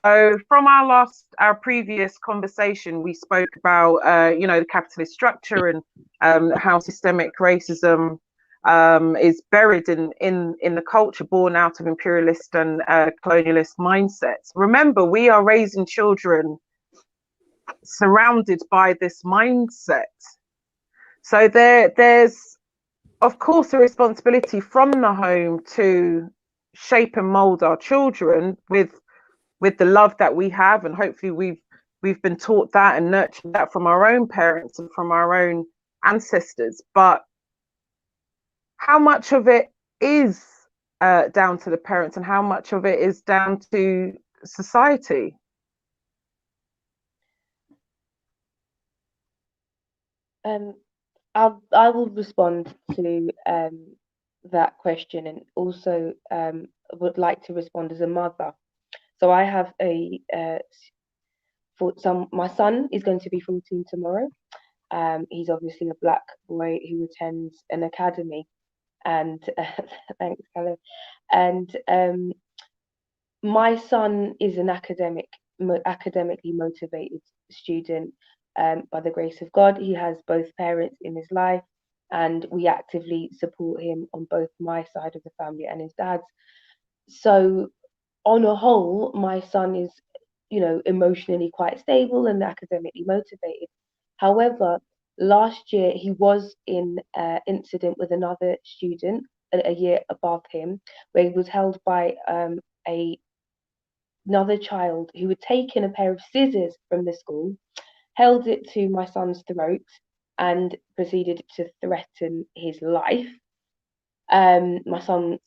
So from our previous conversation, we spoke about the capitalist structure and how systemic racism is buried in the culture born out of imperialist and colonialist mindsets. Remember, we are raising children surrounded by this mindset. So there's of course a responsibility from the home to shape and mold our children with the love that we have, and hopefully we've been taught that and nurtured that from our own parents and from our own ancestors. But how much of it is down to the parents and how much of it is down to society? I will respond to that question, and also would like to respond as a mother. So I have my son is going to be 14 tomorrow. He's obviously a black boy who attends an academy, and thanks, Callum. And my son is an academically motivated student. By the grace of God, he has both parents in his life, and we actively support him on both my side of the family and his dad's. So on a whole, my son is, emotionally quite stable and academically motivated. However, last year he was in an incident with another student a year above him, where he was held by another child who had taken a pair of scissors from the school, held it to my son's throat, and proceeded to threaten his life. My son,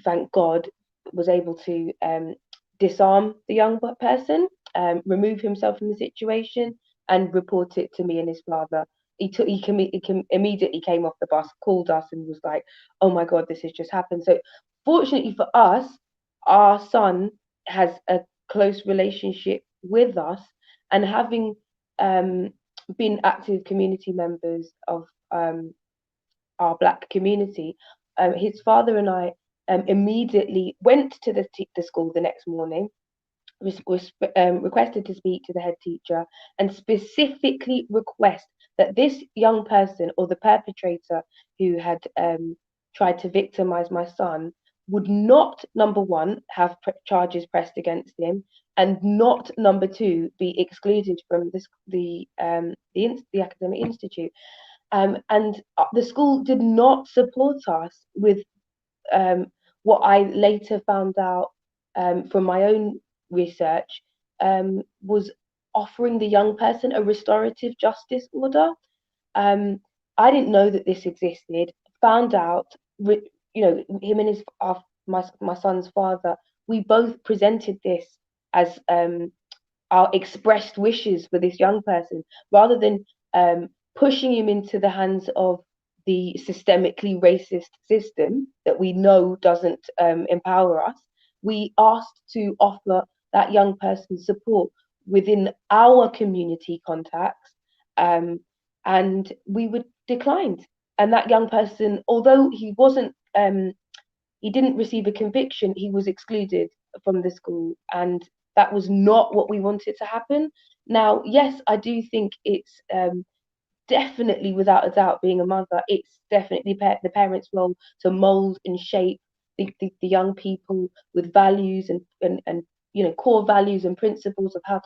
thank God, was able to disarm the young person, remove himself from the situation, and report it to me and his father. He immediately came off the bus, called us, and was like, "Oh my God, this has just happened." So, fortunately for us, our son has a close relationship with us, and having been active community members of our Black community, his father and I immediately went to the school the next morning, requested to speak to the head teacher, and specifically request that this young person, or the perpetrator who had tried to victimize my son, would not, number one, have charges pressed against him, and not, number two, be excluded from the academic institute. And the school did not support us with what I later found out from my own research was offering the young person a restorative justice order. I didn't know that this existed. Found out, him and my son's father, we both presented this as our expressed wishes for this young person, rather than pushing him into the hands of the systemically racist system that we know doesn't empower us, we asked to offer that young person support within our community contacts, and we were declined. And that young person, although he wasn't, he didn't receive a conviction, he was excluded from the school, and that was not what we wanted to happen. Now, yes, I do think it's definitely, without a doubt, being a mother, it's definitely the parents' role to mold and shape the young people with values and you know, core values and principles of how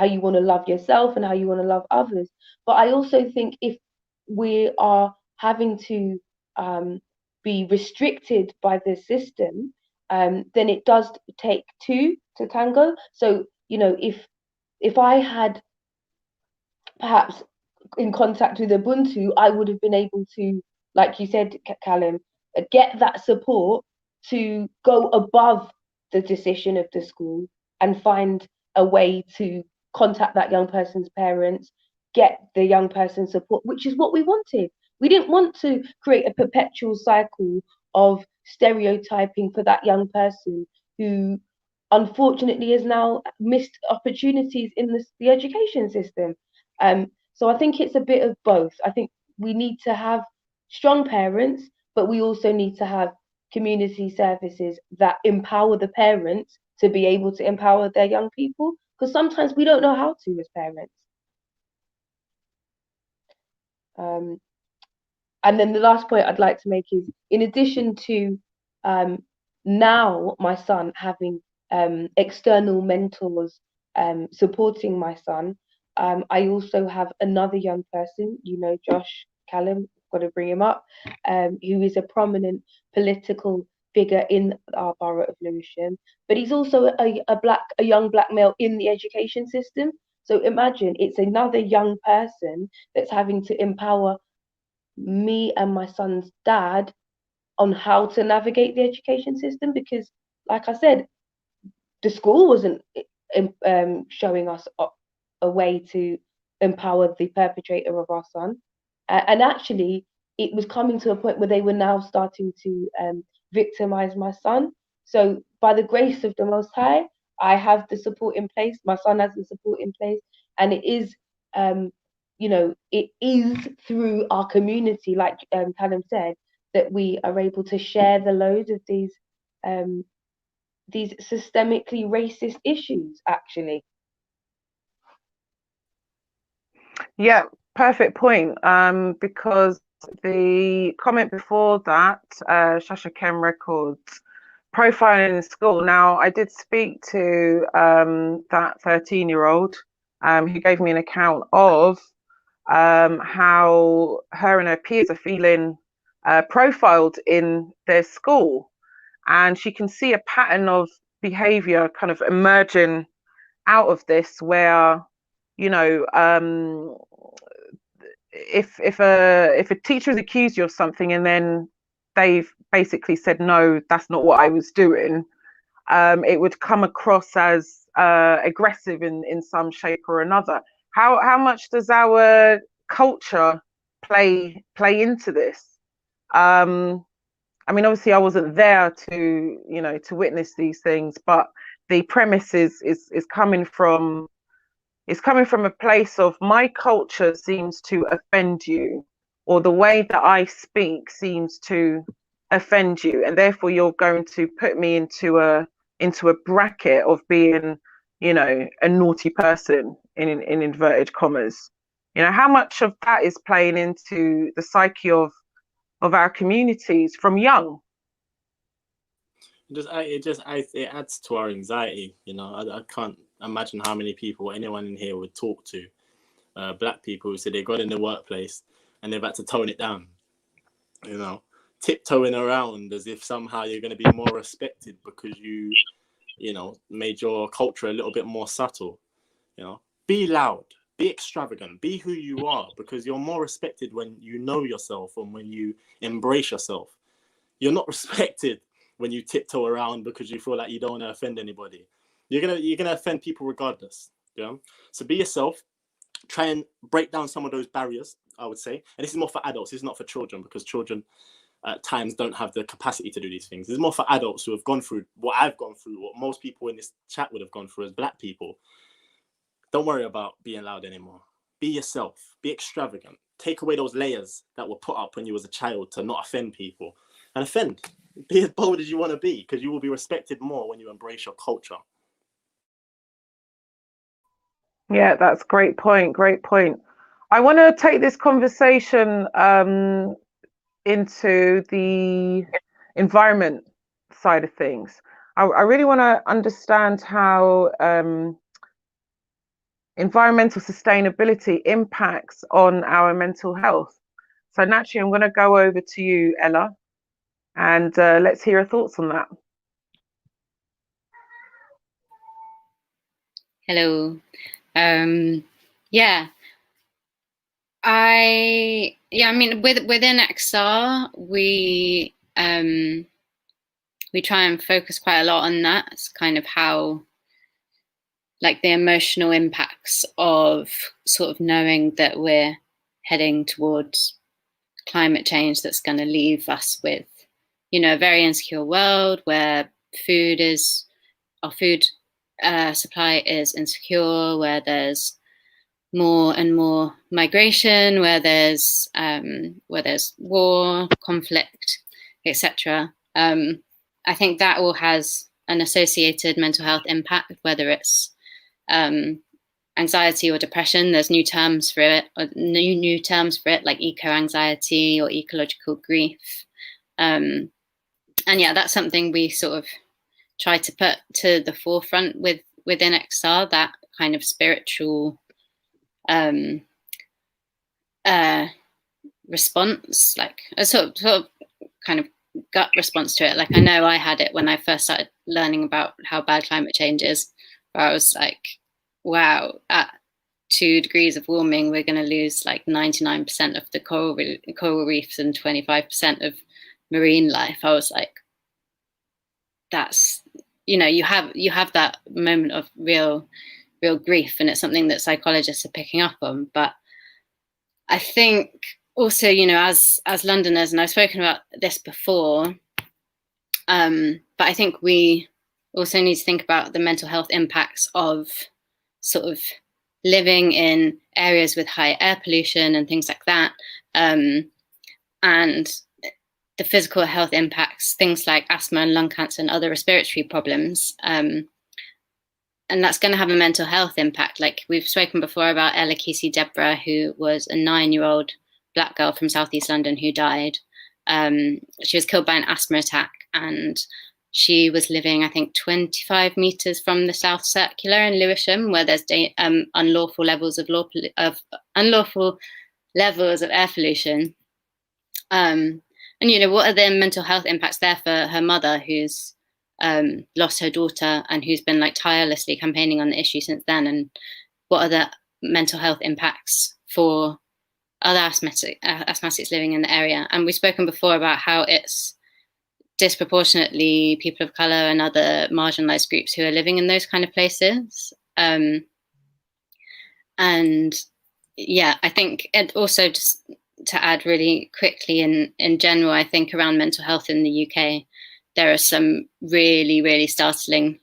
you want to love yourself and how you want to love others. But I also think if we are having to be restricted by the system, then it does take two to tango. So, you know, if I had perhaps in contact with Ubuntu, I would have been able to, like you said, Callum, get that support to go above the decision of the school and find a way to contact that young person's parents, get the young person support, which is what we wanted. We didn't want to create a perpetual cycle of stereotyping for that young person who unfortunately has now missed opportunities in the education system. So I think it's a bit of both. I think we need to have strong parents, but we also need to have community services that empower the parents to be able to empower their young people, because sometimes we don't know how to as parents. And then the last point I'd like to make is, in addition to now my son having external mentors supporting my son, I also have another young person, you know, Josh, Callum, got to bring him up, who is a prominent political figure in our borough of Lewisham, but he's also a young black male in the education system. So imagine it's another young person that's having to empower me and my son's dad on how to navigate the education system, because, like I said, the school wasn't showing us a way to empower the perpetrator of our son. And actually, it was coming to a point where they were now starting to victimize my son. So by the grace of the Most High, I have the support in place. My son has the support in place. And it is, you know, it is through our community, like Callum said, that we are able to share the load of these systemically racist issues, actually. Yeah, perfect point. Because the comment before that, Shasha Kem Records, profiling in school. Now, I did speak to that 13-year-old who gave me an account of how her and her peers are feeling profiled in their school. And she can see a pattern of behavior kind of emerging out of this, where, you know, if a teacher has accused you of something and then they've basically said, no, that's not what I was doing, it would come across as aggressive in some shape or another. How much does our culture play into this? I mean, obviously, I wasn't there to, you know, to witness these things, but the premise is coming from a place of, my culture seems to offend you, or the way that I speak seems to offend you, and therefore you're going to put me into a bracket of being, you know, a naughty person in inverted commas. You know, how much of that is playing into the psyche of our communities from young? It adds to our anxiety. You know, I can't imagine how many people anyone in here would talk to, black people who say they got in the workplace and they've had to tone it down, you know, tiptoeing around as if somehow you're going to be more respected because you know, made your culture a little bit more subtle. You know, be loud, be extravagant, be who you are, because you're more respected when you know yourself and when you embrace yourself. You're not respected when you tiptoe around because you feel like you don't want to offend anybody. You're gonna offend people regardless. Yeah. So be yourself. try and break down some of those barriers, I would say. And this is more for adults, this is not for children, because children at times don't have the capacity to do these things. This is more for adults who have gone through what I've gone through, what most people in this chat would have gone through as Black people. Don't worry about being loud anymore. Be yourself, be extravagant. Take away those layers that were put up when you was a child to not offend people. And offend. Be as bold as you want to be, because you will be respected more when you embrace your culture. Yeah, that's great point. Great point. I want to take this conversation into the environment side of things. I really want to understand how environmental sustainability impacts on our mental health. So naturally, I'm going to go over to you, Ella, and let's hear your thoughts on that. Hello. Yeah. I mean, within XR, we try and focus quite a lot on that. It's kind of how, like, the emotional impacts of sort of knowing that we're heading towards climate change that's going to leave us with, you know, a very insecure world where our food supply is insecure, where there's more and more migration, where there's war, conflict, etc. I think that all has an associated mental health impact, whether it's anxiety or depression. There's new terms for it, like eco-anxiety or ecological grief. And yeah, that's something we sort of try to put to the forefront within XR, that kind of spiritual response, like a sort of kind of gut response to it. Like, I know I had it when I first started learning about how bad climate change is, where I was like, wow, at 2 degrees of warming, we're going to lose like 99% of the coral reefs and 25% of marine life. I was like, that's, you know, you have that moment of real grief, and it's something that psychologists are picking up on. But I think also, you know, as Londoners, and I've spoken about this before, but I think we also need to think about the mental health impacts of sort of living in areas with high air pollution and things like that, and the physical health impacts, things like asthma and lung cancer and other respiratory problems. And that's going to have a mental health impact. Like, we've spoken before about Ella Kesey Deborah, who was a 9-year-old Black girl from Southeast London who died. She was killed by an asthma attack, and she was living, I think, 25 meters from the South Circular in Lewisham, where there's unlawful levels of air pollution. And, you know, what are the mental health impacts there for her mother, who's lost her daughter and who's been like tirelessly campaigning on the issue since then? And what are the mental health impacts for other asthmatics living in the area? And we've spoken before about how it's disproportionately people of colour and other marginalised groups who are living in those kind of places. And yeah, I think, and also just to add really quickly, in general, I think around mental health in the UK, there are some really, really startling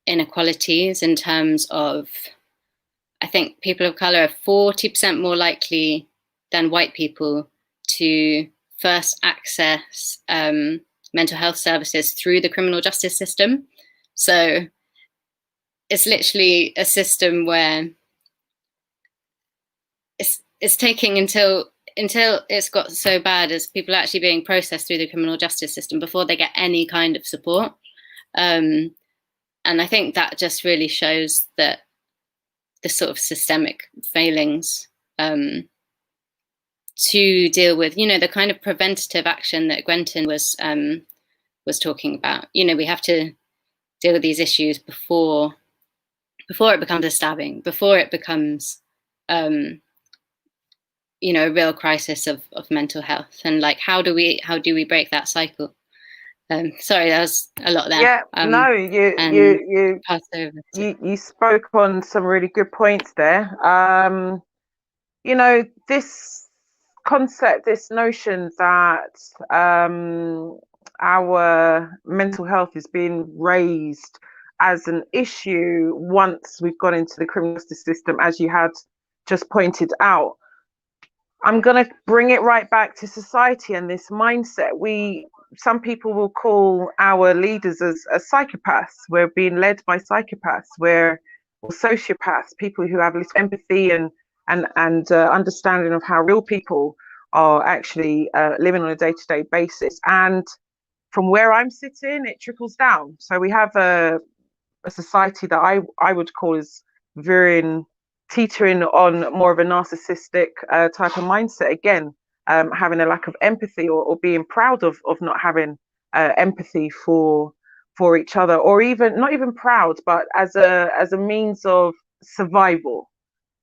inequalities in terms of, I think people of colour are 40% more likely than white people to first access mental health services through the criminal justice system. So it's literally a system where it's taking until it's got so bad as people are actually being processed through the criminal justice system before they get any kind of support. And I think that just really shows that the sort of systemic failings to deal with, you know, the kind of preventative action that Quinton was talking about. You know, we have to deal with these issues before it becomes a stabbing, before it becomes you know, a real crisis of mental health. And like, how do we break that cycle? Sorry, there was a lot there. Yeah, no, Pass over to... you spoke on some really good points there. You know, this concept, this notion that our mental health is being raised as an issue once we've gone into the criminal justice system, as you had just pointed out. I'm going to bring it right back to society and this mindset. Some people will call our leaders as psychopaths. We're being led by psychopaths. Or sociopaths, people who have little empathy and understanding of how real people are actually living on a day-to-day basis. And from where I'm sitting, it trickles down. So we have a society that I would call is teetering on more of a narcissistic type of mindset. Again, having a lack of empathy or being proud of not having empathy for each other, or even not even proud, but as a means of survival.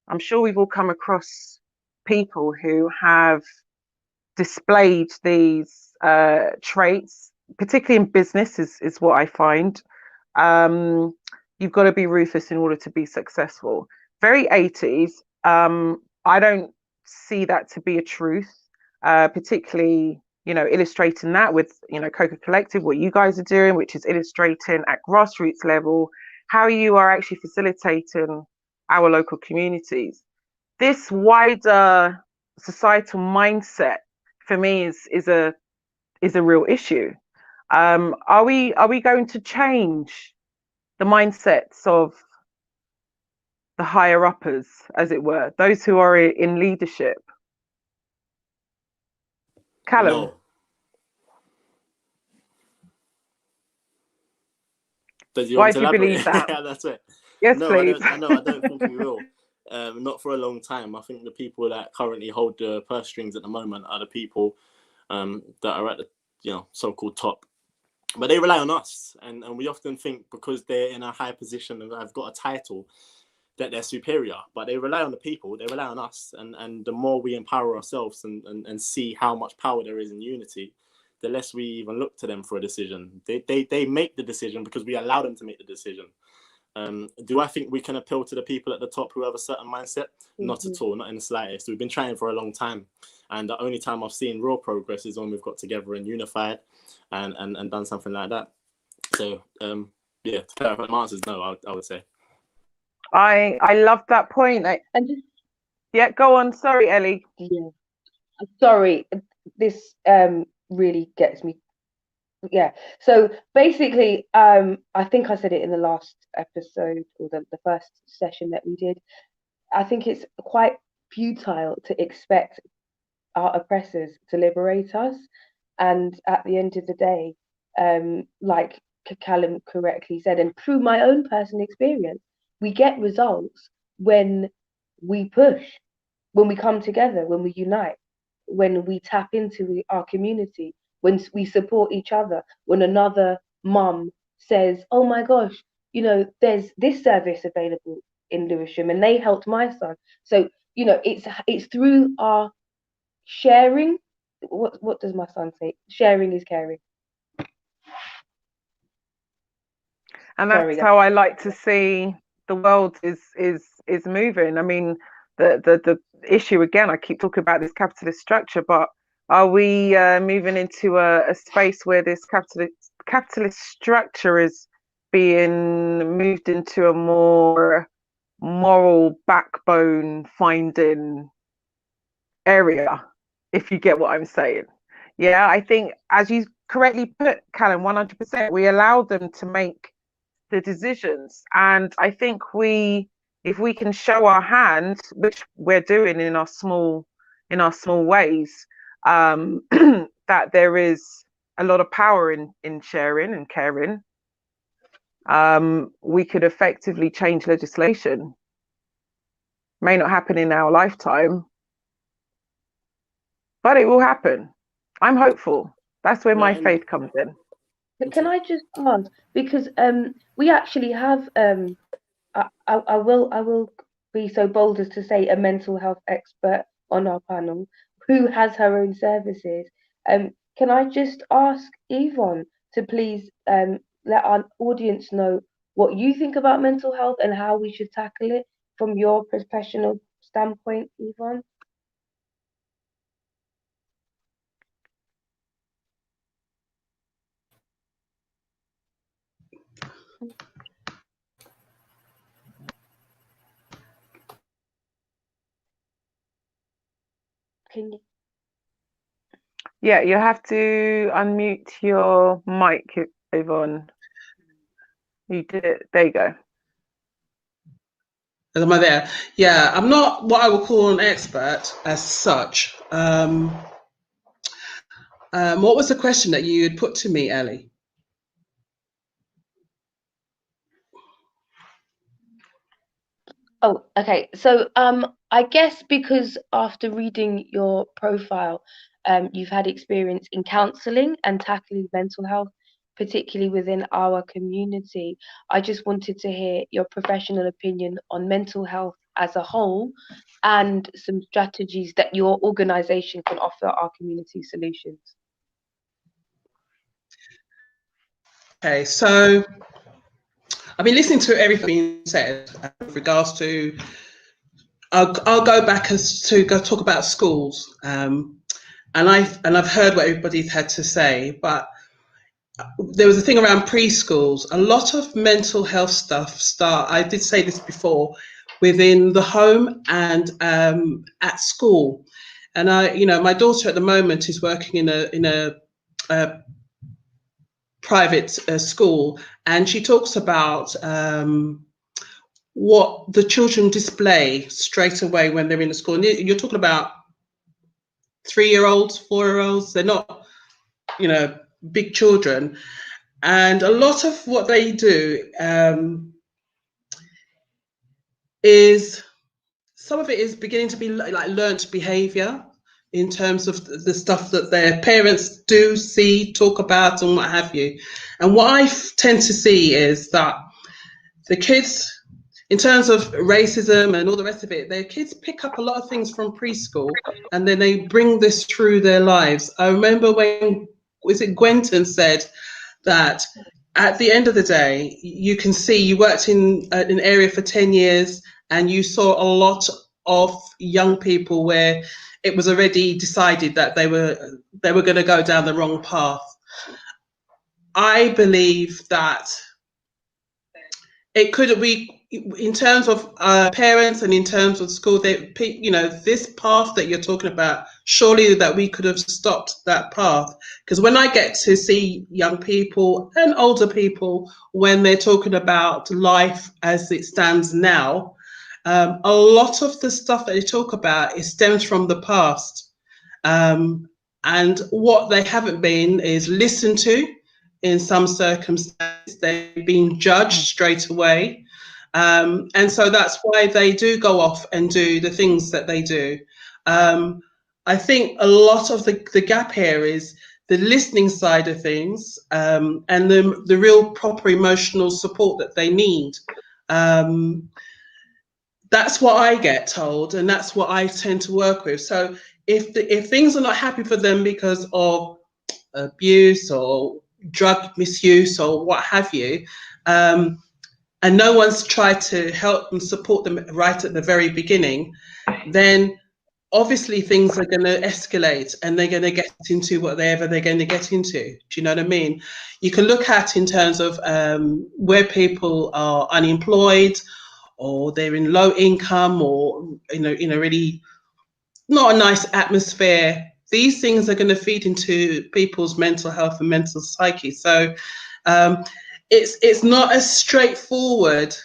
I'm sure we've all come across people who have displayed these traits, particularly in business is what I find. You've got to be ruthless in order to be successful. Very 80s. I don't see that to be a truth, particularly, you know, illustrating that with, you know, Coca Collective, what you guys are doing, which is illustrating at grassroots level how you are actually facilitating our local communities. This wider societal mindset for me is a real issue. Are we going to change the mindsets of the higher uppers, as it were, those who are in leadership? Callum? No. Why do you believe that? Yeah, that's it. Yes, no, please. I don't think we will. Not for a long time. I think the people that currently hold the purse strings at the moment are the people that are at the, you know, so-called top. But they rely on us, and we often think because they're in a high position and have got a title that they're superior. But they rely on the people. They rely on us, and the more we empower ourselves and see how much power there is in unity, the less we even look to them for a decision. They make the decision because we allow them to make the decision. Do I think we can appeal to the people at the top who have a certain mindset? Not at all, not in the slightest. We've been trying for a long time. And the only time I've seen real progress is when we've got together and unified and done something like that. So, yeah, to clarify my answer is no, I would say. I love that point. Yeah, go on. Sorry, Ellie. Yeah. Sorry, this really gets me. Yeah. So basically, I think I said it in the last episode or the first session that we did. I think it's quite futile to expect our oppressors to liberate us. And at the end of the day, like Callum correctly said, and through my own personal experience, we get results when we push, when we come together, when we unite, when we tap into our community, when we support each other, when another mum says, oh my gosh, you know, there's this service available in Lewisham and they helped my son. So, you know, it's through our sharing. What does my son say? Sharing is caring. And that's how I like to see the world is moving. I mean, the issue again, I keep talking about this capitalist structure, but are we moving into a space where this capitalist structure is being moved into a more moral backbone finding area, if you get what I'm saying? Yeah, I think, as you correctly put, Callum, 100%, we allow them to make the decisions. And I think if we can show our hand, which we're doing in our small ways, that there is a lot of power in sharing and caring, we could effectively change legislation. May not happen in our lifetime, but it will happen. I'm hopeful. That's where my faith comes in. Can I just ask, because we actually have I will be so bold as to say a mental health expert on our panel who has her own services. Can I just ask Yvonne to please let our audience know what you think about mental health and how we should tackle it from your professional standpoint, Yvonne? Can you? Yeah, you have to unmute your mic, Yvonne. You did it. There you go. Am I there? Yeah, I'm not what I would call an expert as such. What was the question that you had put to me, Ellie? Oh, okay. So I guess because after reading your profile, you've had experience in counselling and tackling mental health, particularly within our community. I just wanted to hear your professional opinion on mental health as a whole and some strategies that your organisation can offer our community solutions. Okay, so I've been listening to everything said with regards to. I'll go back as to go talk about schools, and I've heard what everybody's had to say, but there was a thing around preschools. A lot of mental health stuff I did say this before, within the home and at school. And my daughter at the moment is working in a private school, and she talks about what the children display straight away when they're in the school. And you're talking about 3-year-olds, 4-year-olds. They're not, big children. And a lot of what they do is, some of it is beginning to be like learnt behaviour in terms of the stuff that their parents do see, talk about, and what have you. And what I tend to see is that the kids, in terms of racism and all the rest of it, their kids pick up a lot of things from preschool, and then they bring this through their lives. I remember when, Quinton said that at the end of the day, you can see, you worked in an area for 10 years and you saw a lot of young people where it was already decided that they were going to go down the wrong path. I believe that it could be, in terms of parents and in terms of school, this path that you're talking about, surely that we could have stopped that path. Because when I get to see young people and older people, when they're talking about life as it stands now, a lot of the stuff that they talk about, it stems from the past. And what they haven't been is listened to. In some circumstances, they've been judged straight away. And so that's why they do go off and do the things that they do. I think a lot of the gap here is the listening side of things, and the real proper emotional support that they need. That's what I get told, and that's what I tend to work with. So if things are not happy for them because of abuse or drug misuse or what have you, and no one's tried to help and support them right at the very beginning, then obviously things are going to escalate and they're going to get into whatever they're going to get into. Do you know what I mean? You can look at in terms of where people are unemployed, or they're in low income, or in a really not a nice atmosphere. These things are going to feed into people's mental health and mental psyche. So it's not as straightforward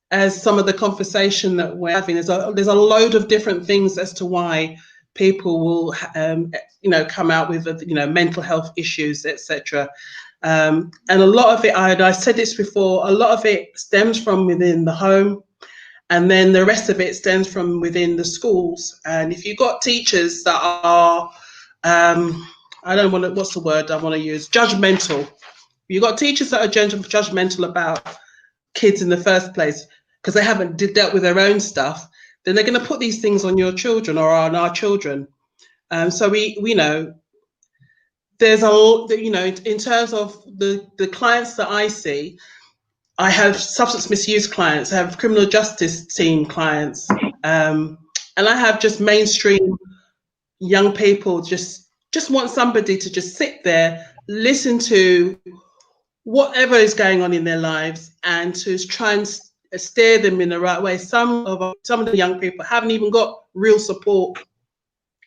as some of the conversation that we're having. There's a load of different things as to why people will come out with mental health issues, etc. And a lot of it, I said this before, a lot of it stems from within the home, and then the rest of it stems from within the schools. And if you've got teachers that are, what's the word I want to use? Judgmental. You've got teachers that are judgmental about kids in the first place because they haven't dealt with their own stuff, then they're going to put these things on your children or on our children. So we know there's in terms of the clients that I see, I have substance misuse clients, I have criminal justice team clients, and I have just mainstream young people just want somebody to just sit there, listen to whatever is going on in their lives, and to try and steer them in the right way. Some of the young people haven't even got real support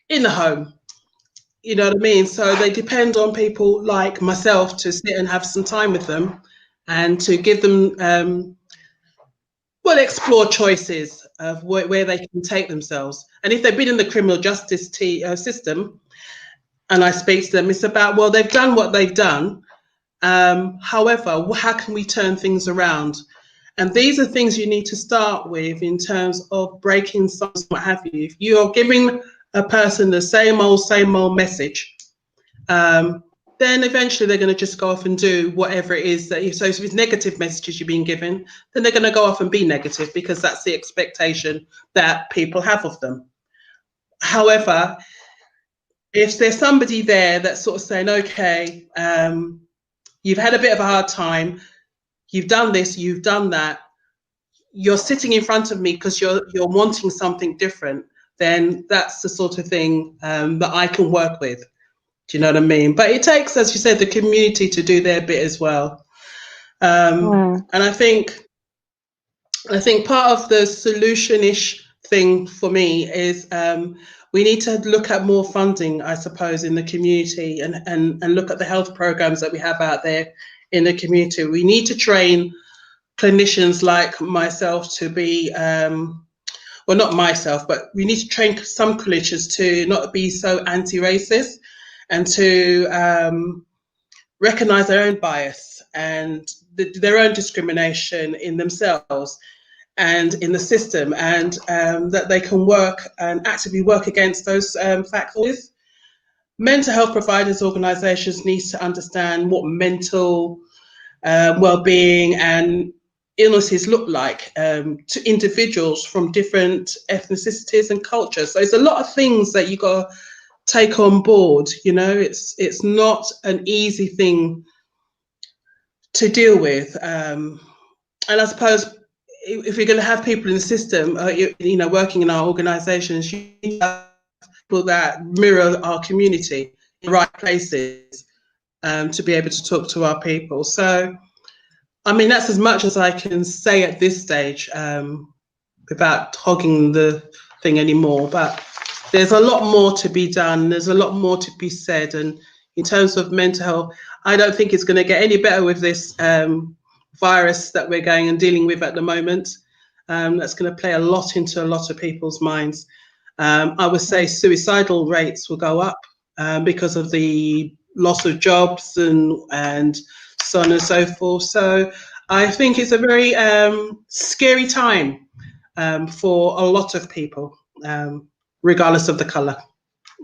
in the home. You know what I mean? So they depend on people like myself to sit and have some time with them and to give them, explore choices of where they can take themselves. And if they've been in the criminal justice system, and I speak to them, it's about, well, they've done what they've done. However, how can we turn things around? And these are things you need to start with in terms of breaking songs, what have you. If you're giving a person the same old message, then eventually they're going to just go off and do whatever it is that so if it's negative messages you're being given, then they're going to go off and be negative because that's the expectation that people have of them. However, if there's somebody there that's sort of saying, okay, you've had a bit of a hard time, you've done this, you've done that, you're sitting in front of me because you're wanting something different, then that's the sort of thing that I can work with. Do you know what I mean? But it takes, as you said, the community to do their bit as well. And I think part of the solution-ish thing for me is we need to look at more funding, I suppose, in the community and look at the health programs that we have out there in the community. We need to train clinicians like myself to be, well, not myself, but we need to train some clinicians to not be so anti-racist and to recognize their own bias and their own discrimination in themselves and in the system, and that they can work and actively work against those factors. Mental health providers organisations need to understand what mental well-being and illnesses look like to individuals from different ethnicities and cultures. So it's a lot of things that you got to take on board. You know, it's not an easy thing to deal with, and I suppose if you're going to have people in the system, working in our organisations, you need to have people that mirror our community in the right places to be able to talk to our people. So, I mean, that's as much as I can say at this stage without hogging the thing anymore. But there's a lot more to be done. There's a lot more to be said. And in terms of mental health, I don't think it's going to get any better with this virus that we're going and dealing with at the moment. That's going to play a lot into a lot of people's minds. I would say suicidal rates will go up because of the loss of jobs and so on and so forth. So I think it's a very scary time for a lot of people, regardless of the colour.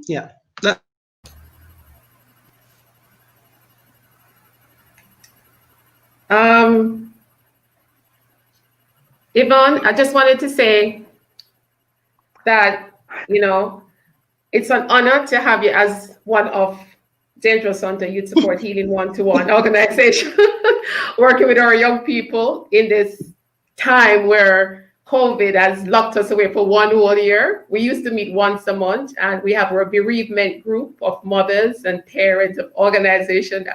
Yeah. Yvonne, I just wanted to say that, it's an honor to have you as one of James Rosante Youth Support Healing One-to-One organization, working with our young people in this time where COVID has locked us away for 1 whole year. We used to meet once a month, and we have a bereavement group of mothers and parents of organization.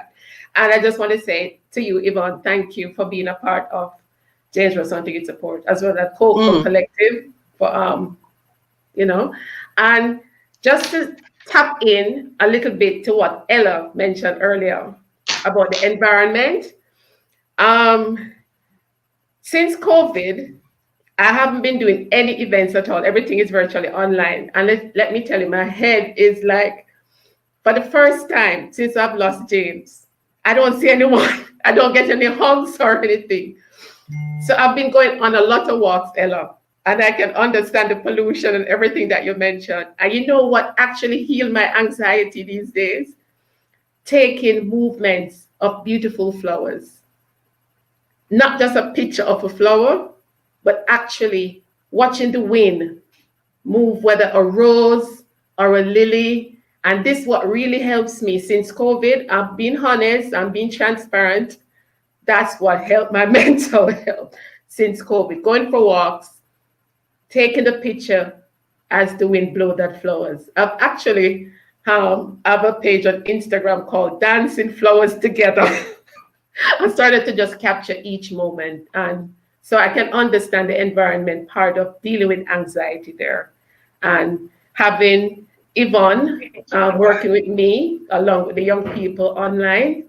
And I just want to say to you, Yvonne, thank you for being a part of James Rosante Youth Support, as well as Hope Collective, for and just to tap in a little bit to what Ella mentioned earlier about the environment. Since COVID, I haven't been doing any events at all. Everything is virtually online. And let me tell you, my head is like, for the first time since I've lost James, I don't see anyone. I don't get any hugs or anything. So I've been going on a lot of walks, Ella, and I can understand the pollution and everything that you mentioned. And you know what actually healed my anxiety these days? Taking movements of beautiful flowers. Not just a picture of a flower, but actually watching the wind move, whether a rose or a lily, And this what really helps me since COVID. I'm being honest, I'm being transparent. That's what helped my mental health since COVID. Going for walks, taking the picture as the wind blow that flowers. I've actually have a page on Instagram called Dancing Flowers Together. I started to just capture each moment. And so I can understand the environment part of dealing with anxiety there. And having Yvonne working with me along with the young people online,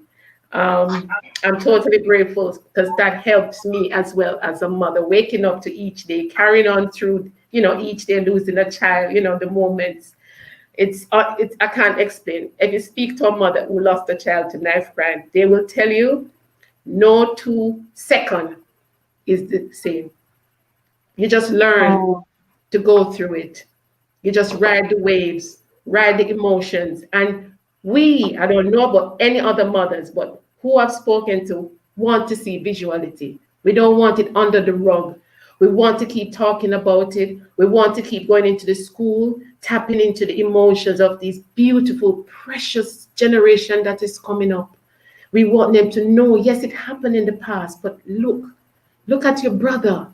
I'm totally grateful because that helps me as well as a mother, waking up to each day, carrying on through, each day losing a child, the moments. It's I can't explain. If you speak to a mother who lost a child to knife crime, they will tell you no 2 seconds is the same. You just learn to go through it. You just ride the waves, ride the emotions. And I don't know about any other mothers, but who I've spoken to want to see visuality. We don't want it under the rug. We want to keep talking about it. We want to keep going into the school, tapping into the emotions of this beautiful, precious generation that is coming up. We want them to know, yes, it happened in the past, but look at your brother.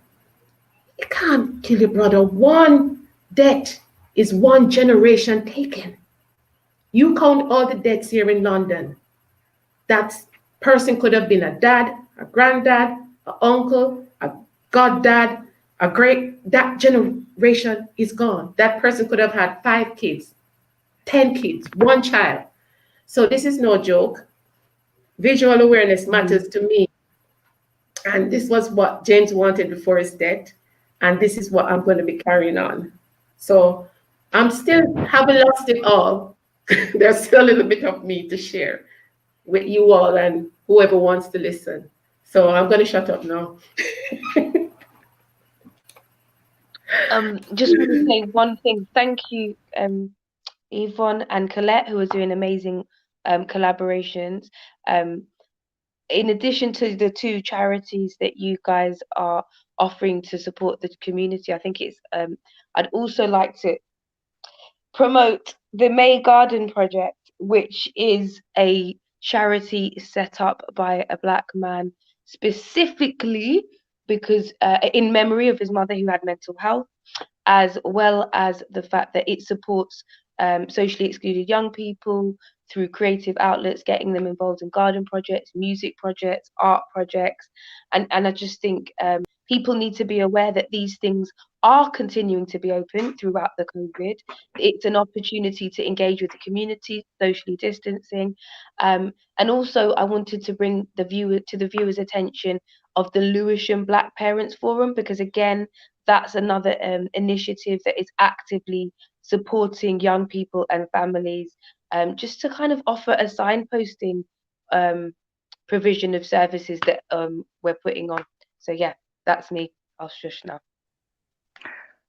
You can't kill your brother. One death is one generation taken. You count all the deaths here in London. That person could have been a dad, a granddad, an uncle, a goddad, a great, that generation is gone. That person could have had 5 kids, 10 kids, 1 child. So this is no joke. Visual awareness matters to me. And this was what James wanted before his death. And this is what I'm going to be carrying on. So I'm still, haven't lost it all. There's still a little bit of me to share with you all and whoever wants to listen. So I'm going to shut up now. Just want to say one thing. Thank you, Yvonne and Colette, who are doing amazing collaborations. In addition to the 2 charities that you guys are offering to support the community, I think it's I'd also like to promote the May Garden Project, which is a charity set up by a Black man specifically because in memory of his mother who had mental health, as well as the fact that it supports socially excluded young people through creative outlets, getting them involved in garden projects, music projects, art projects. And I just think people need to be aware that these things are continuing to be open throughout the COVID. It's an opportunity to engage with the community, socially distancing. And also I wanted to bring the viewers' attention of the Lewisham Black Parents Forum, because again, that's another initiative that is actively supporting young people and families, just to kind of offer a signposting provision of services that we're putting on. So yeah, that's me. I'll shush now.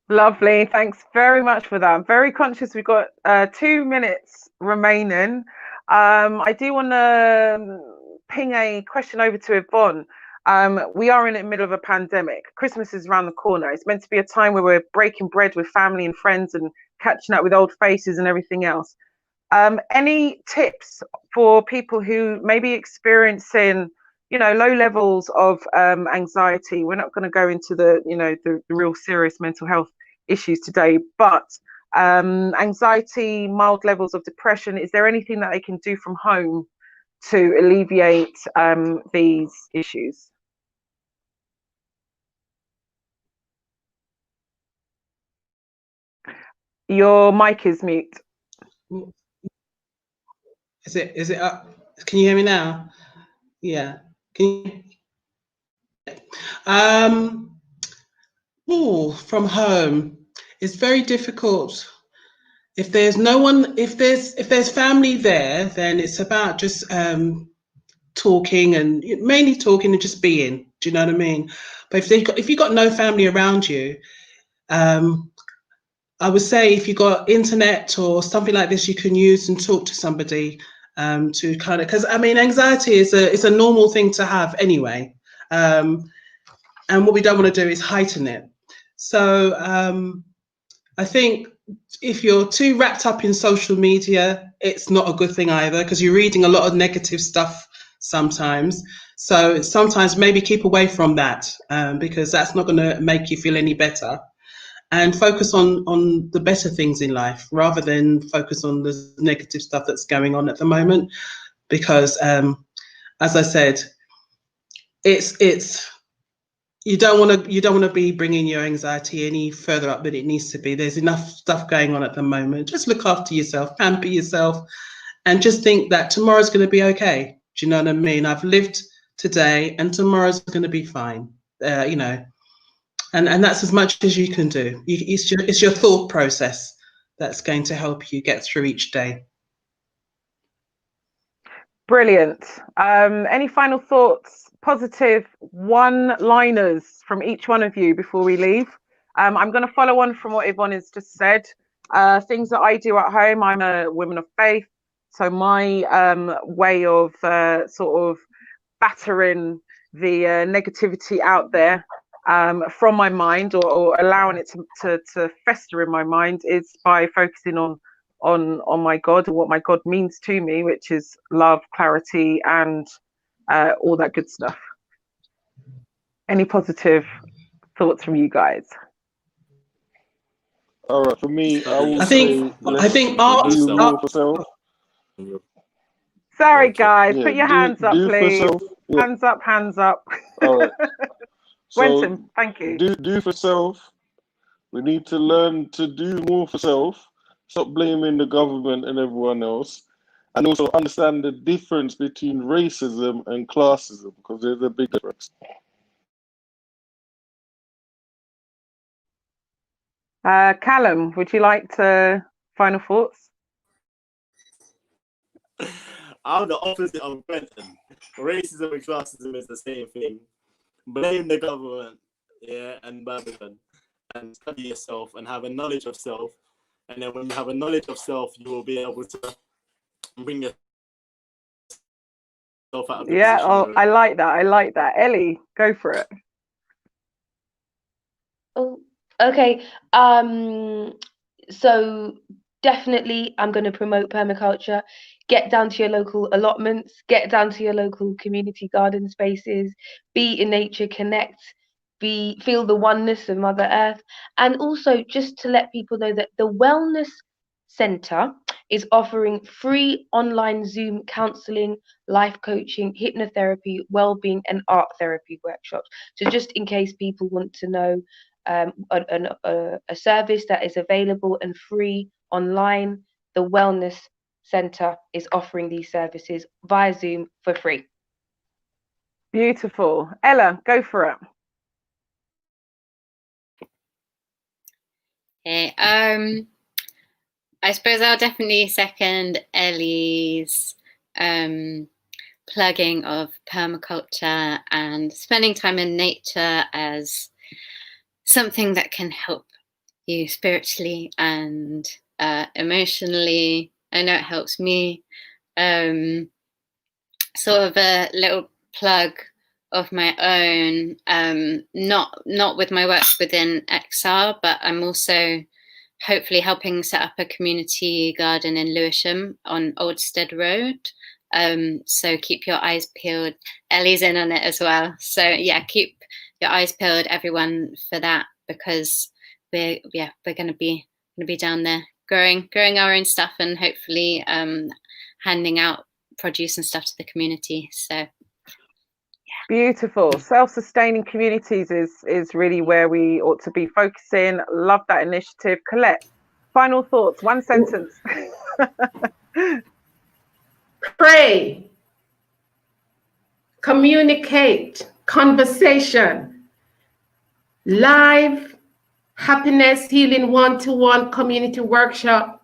Lovely. Thanks very much for that. I'm very conscious we've got 2 minutes remaining. I do want to ping a question over to Yvonne. We are in the middle of a pandemic. Christmas is around the corner. It's meant to be a time where we're breaking bread with family and friends and catching up with old faces and everything else. Any tips for people who may be experiencing, low levels of anxiety? We're not going to go into the real serious mental health issues today, but anxiety, mild levels of depression. Is there anything that they can do from home to alleviate these issues? Your mic is mute. Is it up? Can you hear me now? Yeah. Can you? From home, it's very difficult. If there's no one, if there's family there, then it's about just talking, and mainly talking and just being. Do you know what I mean? But if you got no family around you, I would say if you got internet or something like this, you can use and talk to somebody to kind of, because I mean, anxiety is a normal thing to have anyway, and what we don't want to do is heighten it. So I think if you're too wrapped up in social media, it's not a good thing either, because you're reading a lot of negative stuff sometimes. So sometimes maybe keep away from that, because that's not going to make you feel any better. And focus on the better things in life rather than focus on the negative stuff that's going on at the moment. Because as I said, it's you don't want to be bringing your anxiety any further up than it needs to be. There's enough stuff going on at the moment. Just look after yourself, pamper yourself, and just think that tomorrow's going to be okay. Do you know what I mean? I've lived today, and tomorrow's going to be fine. You know. And that's as much as you can do. It's your thought process that's going to help you get through each day. Brilliant. Any final thoughts, positive one-liners from each one of you before we leave? I'm going to follow on from what Yvonne has just said. Things that I do at home, I'm a woman of faith. So my way of sort of battering the negativity out there from my mind, or allowing it to fester in my mind, is by focusing on my God, and what my God means to me, which is love, clarity, and all that good stuff. Any positive thoughts from you guys? All right, for me, I think Sorry, guys, put your hands up, do please. For self, yeah. Hands up, hands up. All right. Quinton, So thank you. Do for self. We need to learn to do more for self. Stop blaming the government and everyone else, and also understand the difference between racism and classism, because there's a big difference. Callum, would you like to final thoughts? I'm the opposite of Quinton. Racism and classism is the same thing. Blame the government, yeah, and Babylon, and study yourself and have a knowledge of self. And then when you have a knowledge of self, you will be able to bring yourself out of the Yeah, position. I like that. I like that. Ellie, go for it. Oh, okay. So definitely I'm going to promote permaculture. Get down to your local allotments, get down to your local community garden spaces, be in nature, connect, feel the oneness of Mother Earth. And also just to let people know that the Wellness Center is offering free online Zoom counseling, life coaching, hypnotherapy, well-being, and art therapy workshops. So just in case people want to know a service that is available and free online, the Wellness Center is offering these services via Zoom for free. Beautiful. Ella, go for it. Okay. I suppose I'll definitely second Ellie's plugging of permaculture and spending time in nature as something that can help you spiritually and emotionally. I know it helps me. Sort of a little plug of my own, not with my work within XR, but I'm also hopefully helping set up a community garden in Lewisham on Oldstead Road. So keep your eyes peeled. Ellie's in on it as well. So yeah, keep your eyes peeled, everyone, for that, because we're going to be down there growing our own stuff, and hopefully handing out produce and stuff to the community. So yeah. Beautiful. Self-sustaining communities is really where we ought to be focusing. Love that initiative. Colette, final thoughts, one sentence. Pray, communicate, conversation, live happiness healing one-to-one community workshop.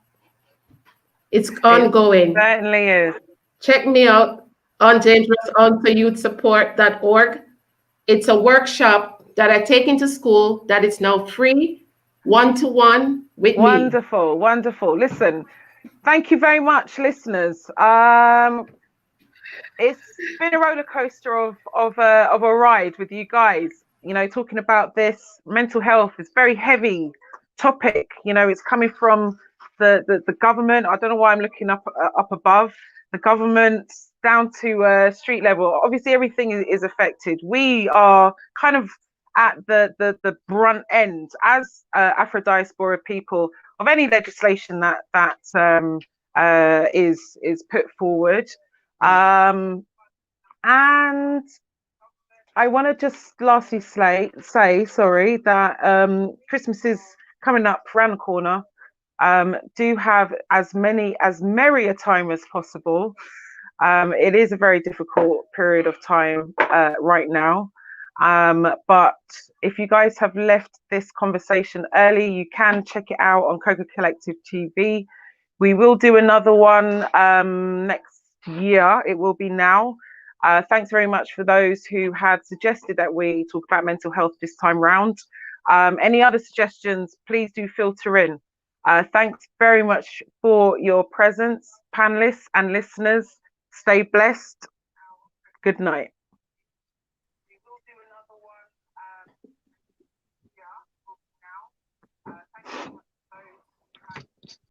It's ongoing. It certainly is. Check me out on dangerousuntouthsupport.org. It's a workshop that I take into school that is now free, one-to-one with me. Wonderful, wonderful. Listen, thank you very much, listeners. It's been a roller coaster of a ride with you guys. You know, talking about this mental health is very heavy topic. You know, it's coming from the government. I don't know why I'm looking up above. The government down to street level. Obviously, everything is affected. We are kind of at the brunt end as Afro diaspora people of any legislation that is put forward. And I want to just lastly say that Christmas is coming up around the corner. Do have as merry a time as possible. It is a very difficult period of time right now. But if you guys have left this conversation early, you can check it out on Coca Collective TV. We will do another one next year. It will be now. Thanks very much for those who had suggested that we talk about mental health this time round. Any other suggestions, please do filter in. Thanks very much for your presence, panelists and listeners. Stay blessed. Good night. We will do another one.